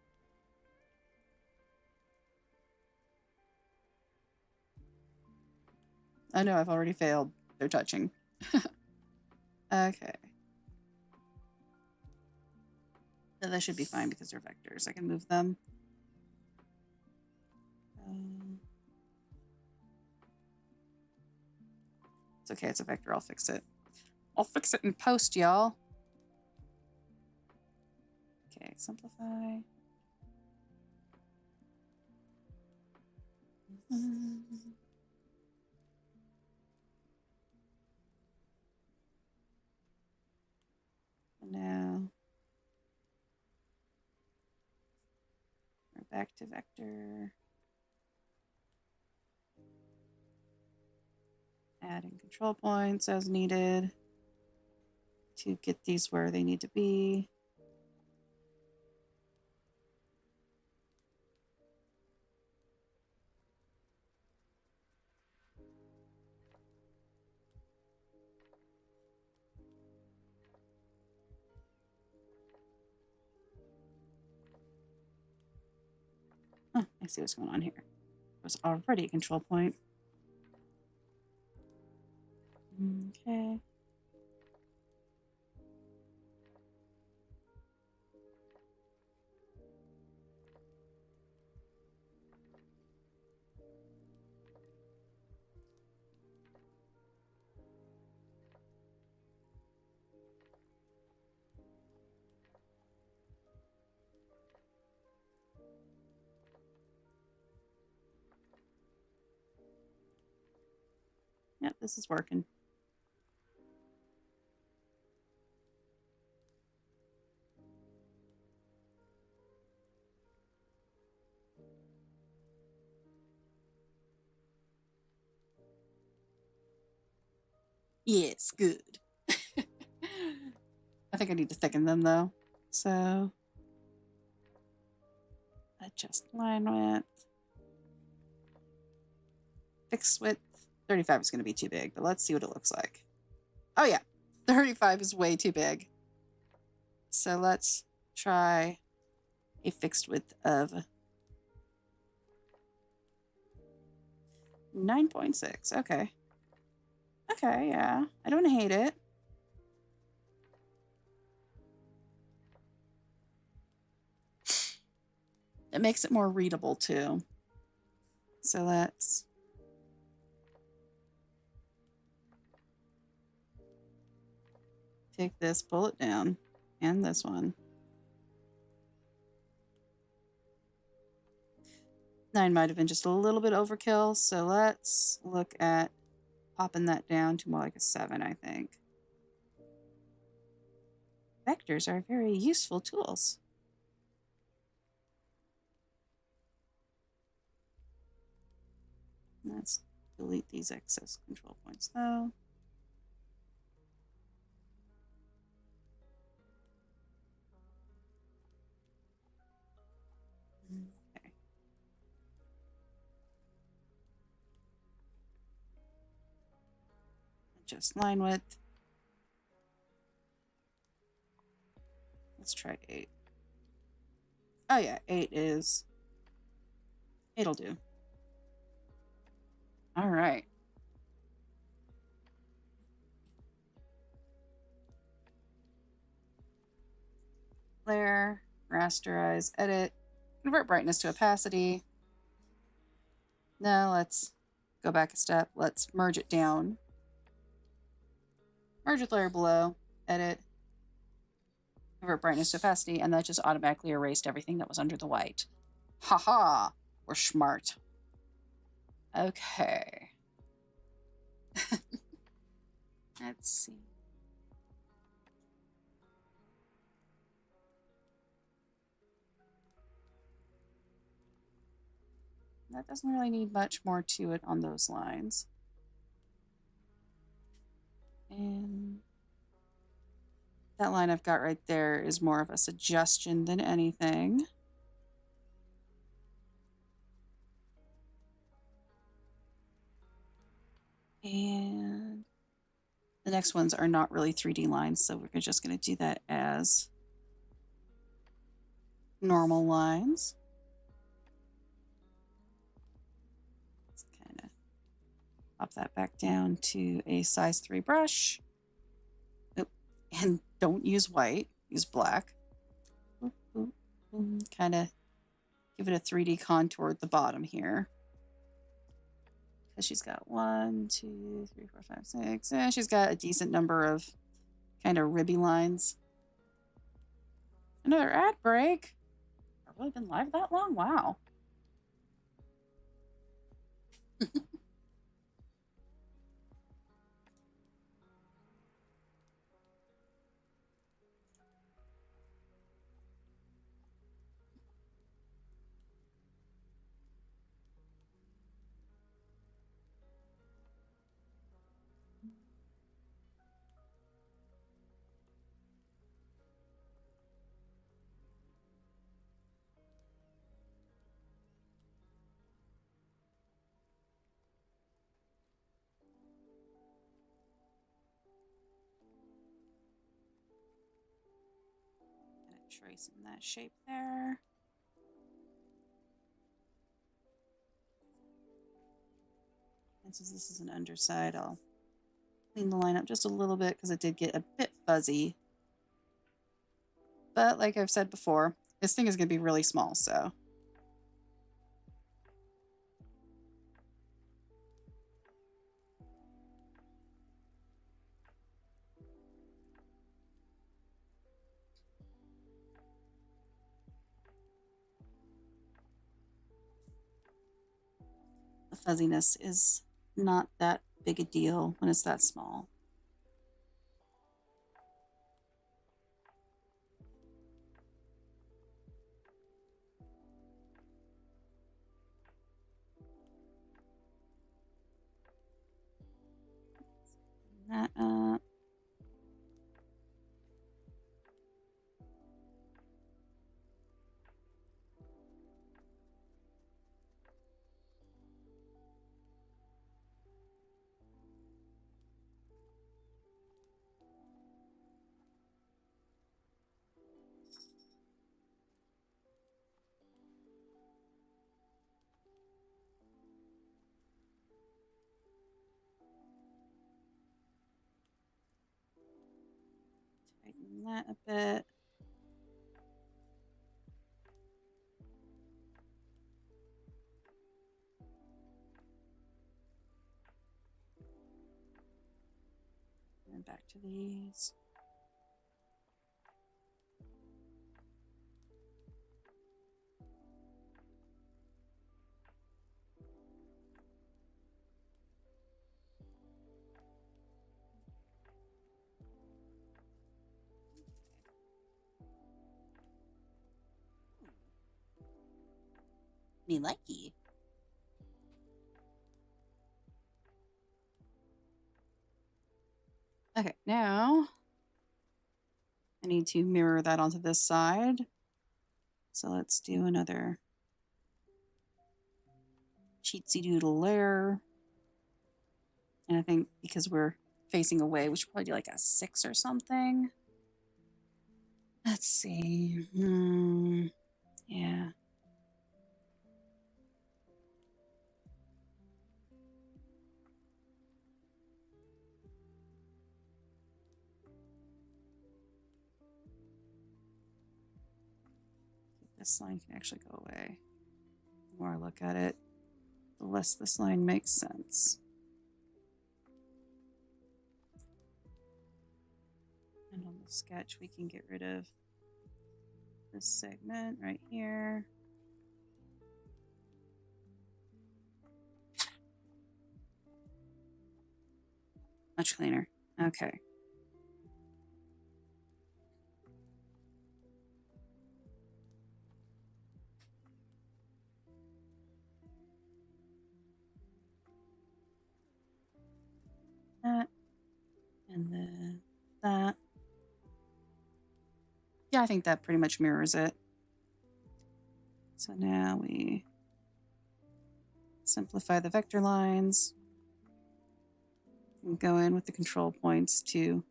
I know I've already failed. They're touching. Okay. So that should be fine because they're vectors. I can move them. It's okay. It's a vector. I'll fix it. I'll fix it in post, y'all. Okay, simplify. Now we're back to vector. Adding control points as needed to get these where they need to be. Oh, I see what's going on here. It was already a control point. Okay. Yep, this is working. Yes, good. I think I need to thicken them though. So adjust line width. Fixed width. 35 is going to be too big, but let's see what it looks like. Oh yeah, 35 is way too big. So let's try a fixed width of 9.6. Okay. Okay, yeah. I don't hate it. It makes it more readable too. So let's take this, pull it down, and this one. 9 might have been just a little bit overkill, so let's look at popping that down to more like a 7, I think. Vectors are very useful tools. Let's delete these excess control points though. Okay. Adjust line width. Let's try 8. Oh yeah, 8'll do. All right. Layer, rasterize, edit, convert brightness to opacity. Now let's go back a step. Let's merge it down. Merge with layer below, edit, convert brightness to opacity, and that just automatically erased everything that was under the white. Haha, we're smart. Okay. Let's see. That doesn't really need much more to it on those lines. And that line I've got right there is more of a suggestion than anything. And the next ones are not really 3D lines, so we're just going to do that as normal lines. Let's kind of pop that back down to a size 3 brush. Oop. And don't use white, use black. Kind of give it a 3D contour at the bottom here. Because she's got 1, 2, 3, 4, 5, 6. And she's got a decent number of kind of ribby lines. Another ad break. I've really been live that long? Wow. Tracing that shape there. And since this is an underside, I'll clean the line up just a little bit because it did get a bit fuzzy. But like I've said before, this thing is going to be really small, so. The fuzziness is not that big a deal when it's that small. That up. Tighten that a bit. And back to these. Me likey. Okay, now I need to mirror that onto this side. So let's do another cheatsy doodle layer. And I think because we're facing away, we should probably do like a 6 or something. Let's see. Yeah. This line can actually go away. The more I look at it, the less this line makes sense. And on the sketch, we can get rid of this segment right here. Much cleaner. Okay. That. And then that. Yeah, I think that pretty much mirrors it. So now we simplify the vector lines and go in with the control points to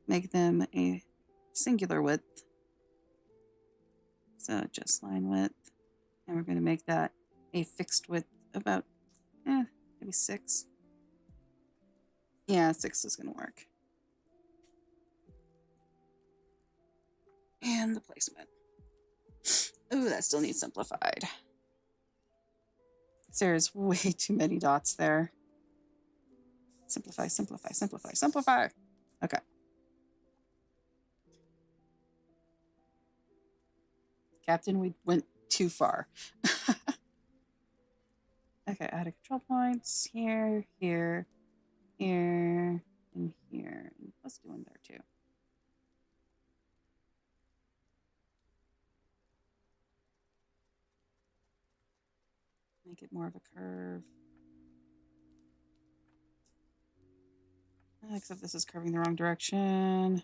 make them a singular width. So just line width. And we're going to make that a fixed width about, maybe 6. Yeah, 6 is going to work. And the placement. Ooh, that still needs simplified. There's way too many dots there. Simplify, simplify, simplify, simplify. Okay. Captain, we went too far. Okay, add a control points here, here, here, and here. And let's do one there too. Make it more of a curve. Except this is curving the wrong direction.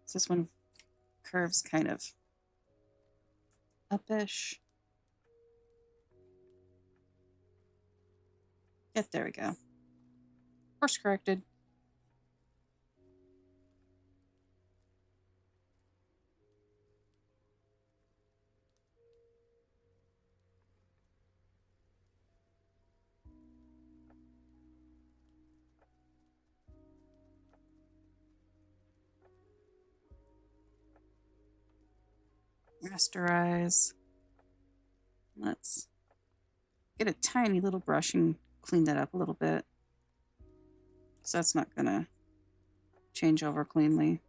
So this one curves kind of upish. Yep, there we go. Course corrected. Rasterize. Let's get a tiny little brush and clean that up a little bit. So that's not gonna change over cleanly.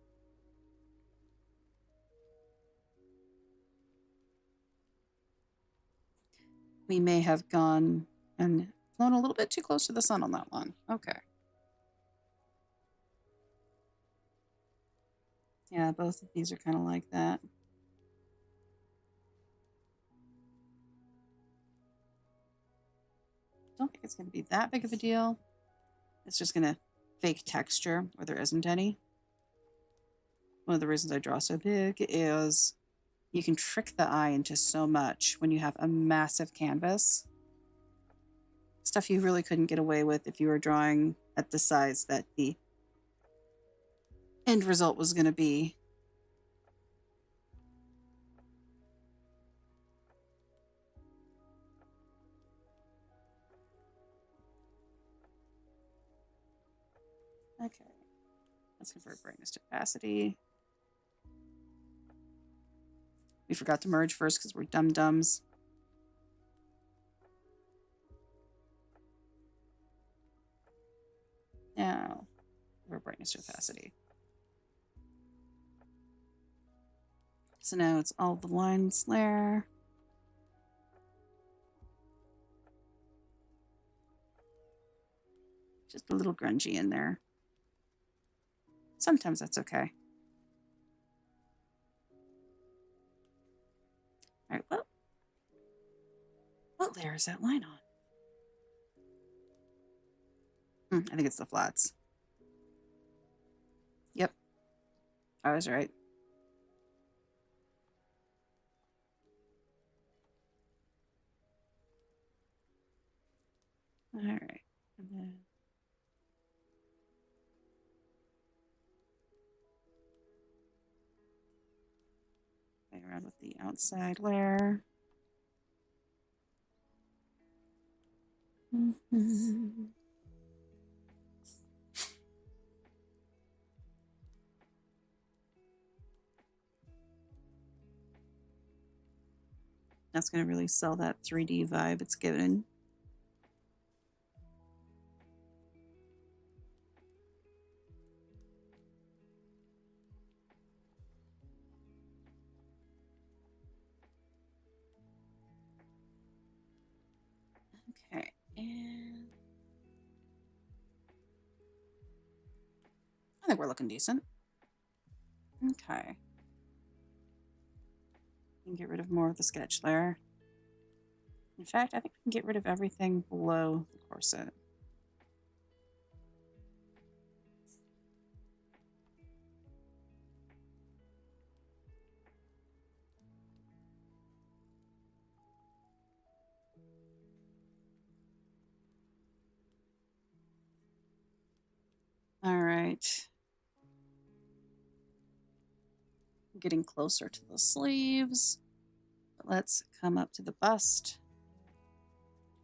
We may have gone and flown a little bit too close to the sun on that one. Okay. Yeah, both of these are kind of like that. Don't think it's going to be that big of a deal. It's just going to fake texture where there isn't any. One of the reasons I draw so big is you can trick the eye into so much when you have a massive canvas. Stuff you really couldn't get away with if you were drawing at the size that the end result was going to be. Okay, let's convert brightness to opacity. We forgot to merge first because we're dum-dums. Now, convert brightness to opacity. So now it's all the lines there. Just a little grungy in there. Sometimes that's okay. All right, well, what layer is that line on? I think it's the flats. Yep, I was right. All right, and then play around with the outside layer. That's going to really sell that 3D vibe it's given. Okay, and I think we're looking decent. Okay. We can get rid of more of the sketch layer. In fact, I think we can get rid of everything below the corset. right. Getting closer to the sleeves. But let's come up to the bust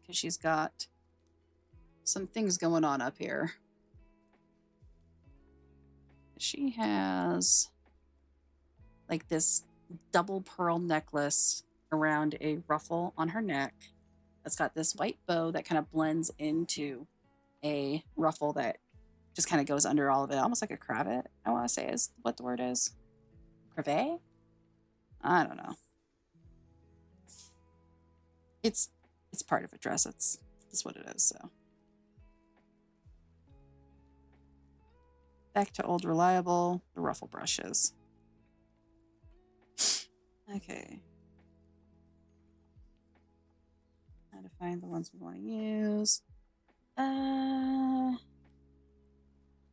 because she's got some things going on up here. She has like this double pearl necklace around a ruffle on her neck that's got this white bow that kind of blends into a ruffle that just kind of goes under all of it, almost like a cravat, I want to say is what the word is. Cravat? I don't know. It's part of a dress. That's what it is, so. Back to old reliable, the ruffle brushes. Okay. How to find the ones we want to use. I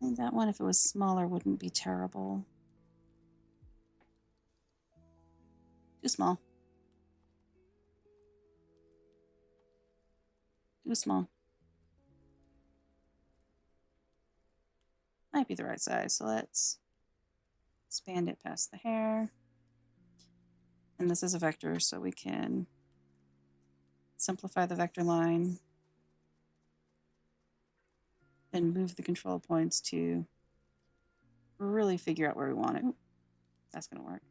think that one, if it was smaller, wouldn't be terrible. Too small. Too small. Might be the right size, so let's expand it past the hair. And this is a vector, so we can simplify the vector line and move the control points to really figure out where we want it. Ooh, that's going to work.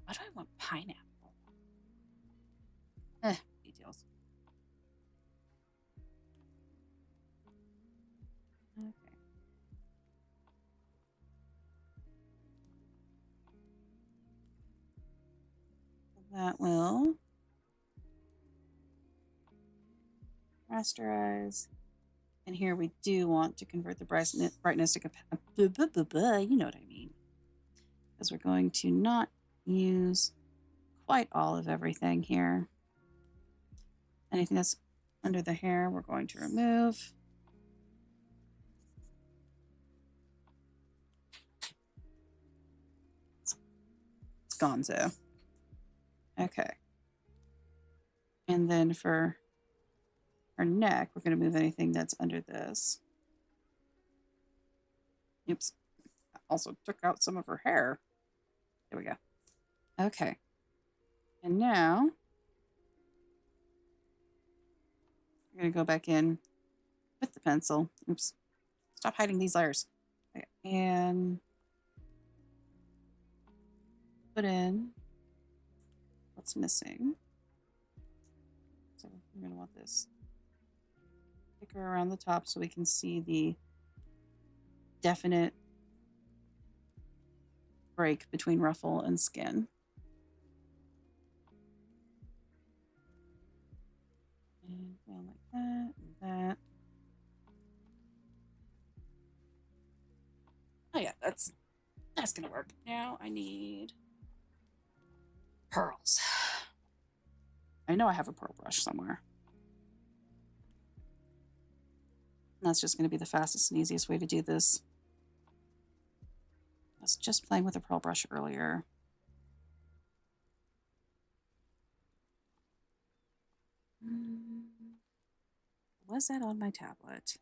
Why do I want pineapple? Details. Okay. That will rasterize. And here we do want to convert the brightness to you know what I mean. Because we're going to not use quite all of everything here. Anything that's under the hair, we're going to remove. It's gonzo. Okay. And then for her neck, we're going to move anything that's under this. Oops. I also took out some of her hair. There we go. Okay. And now I'm going to go back in with the pencil. Oops. Stop hiding these layers. Okay. And put in what's missing. So we're going to want this thicker around the top so we can see the definite break between ruffle and skin. And down like that and that. Oh yeah, that's gonna work. Now I need pearls. I know I have a pearl brush somewhere. And that's just gonna be the fastest and easiest way to do this. I was just playing with a pearl brush earlier. Was that on my tablet?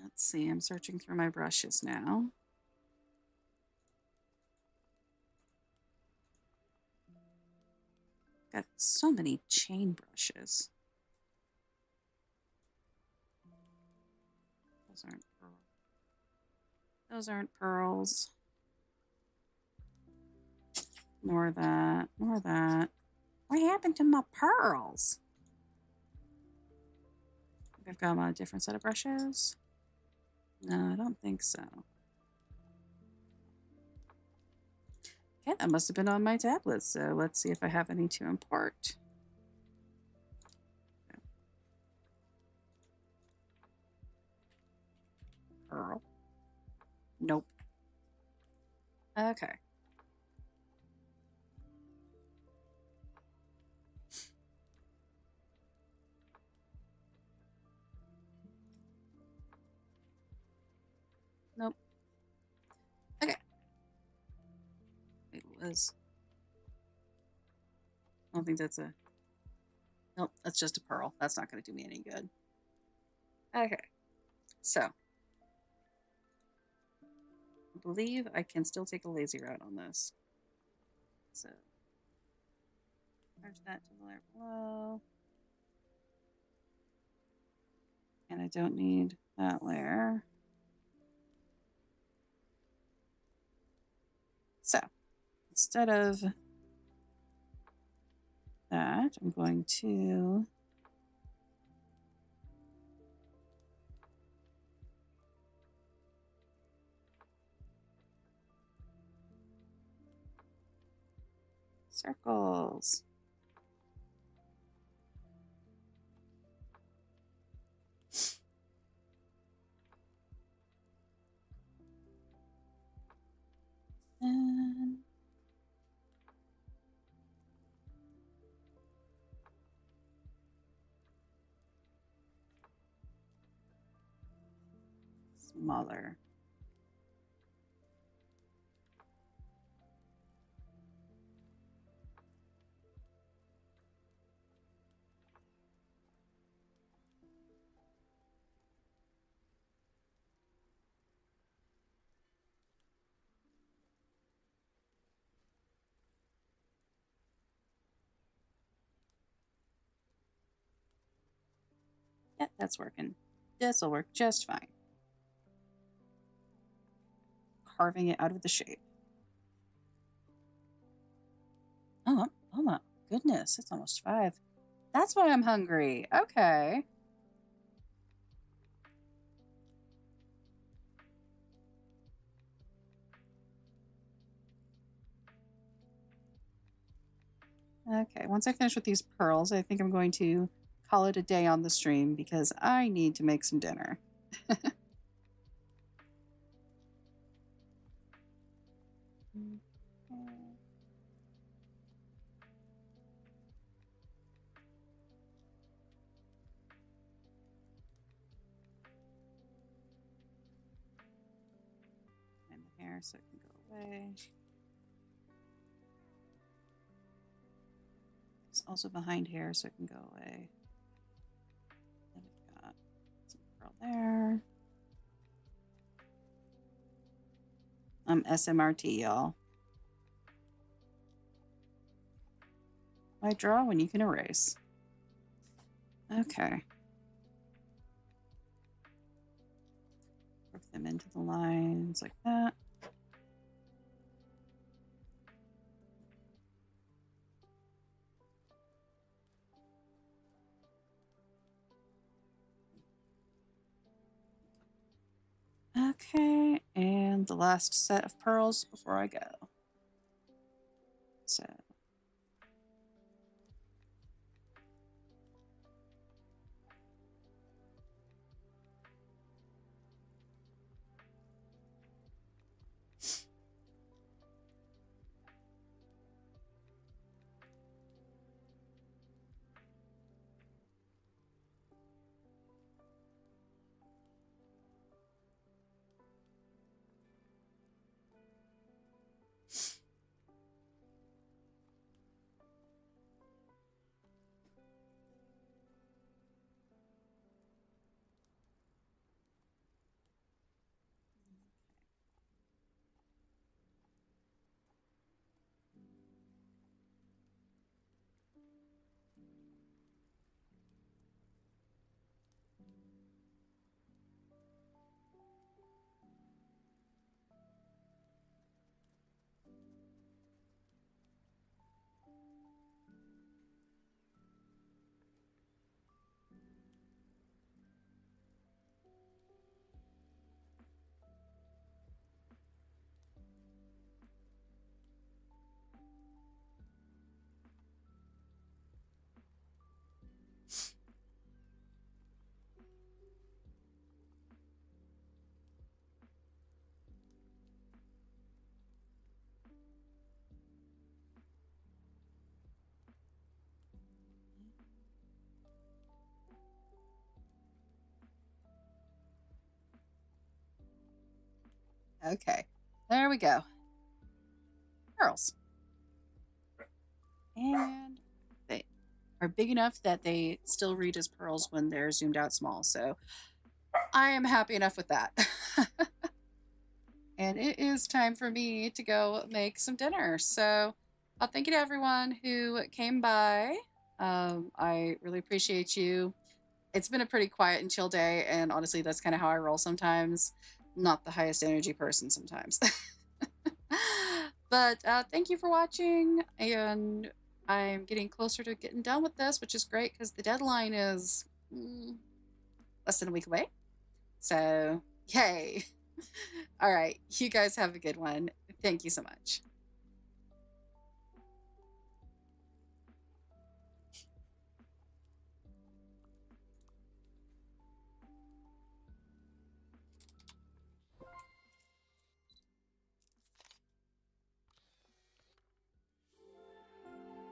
Let's see, I'm searching through my brushes now. Got so many chain brushes. Those aren't pearls. Those aren't pearls. Nor that, nor that. What happened to my pearls? I've got them on a different set of brushes. No, I don't think so. Okay, that must have been on my tablet. So let's see if I have any to import. Pearl. Nope. Okay. Nope. Okay. Wait, because I don't think that's a... Nope, that's just a pearl. That's not going to do me any good. Okay, so I believe I can still take a lazy route on this. So charge that to the layer below. And I don't need that layer. So instead of that, I'm going to circles. And smaller. Yeah, that's working. This will work just fine. Carving it out of the shape. Oh my goodness, it's almost 5. That's why I'm hungry. Okay. Okay, once I finish with these pearls, I think I'm going to call it a day on the stream because I need to make some dinner. And the hair so it can go away. It's also behind hair so it can go away. Then we've got some pearl there. SMRT, y'all. Why draw when you can erase? Okay. Work them into the lines like that. Okay, and the last set of pearls before I go. So okay, there we go. Pearls. And they are big enough that they still read as pearls when they're zoomed out small. So I am happy enough with that. And it is time for me to go make some dinner. So thank you to everyone who came by. I really appreciate you. It's been a pretty quiet and chill day, and honestly, that's kind of how I roll sometimes. Not the highest energy person sometimes. But thank you for watching, and I'm getting closer to getting done with this, which is great because the deadline is less than a week away. So, yay. All right, you guys have a good one. Thank you so much.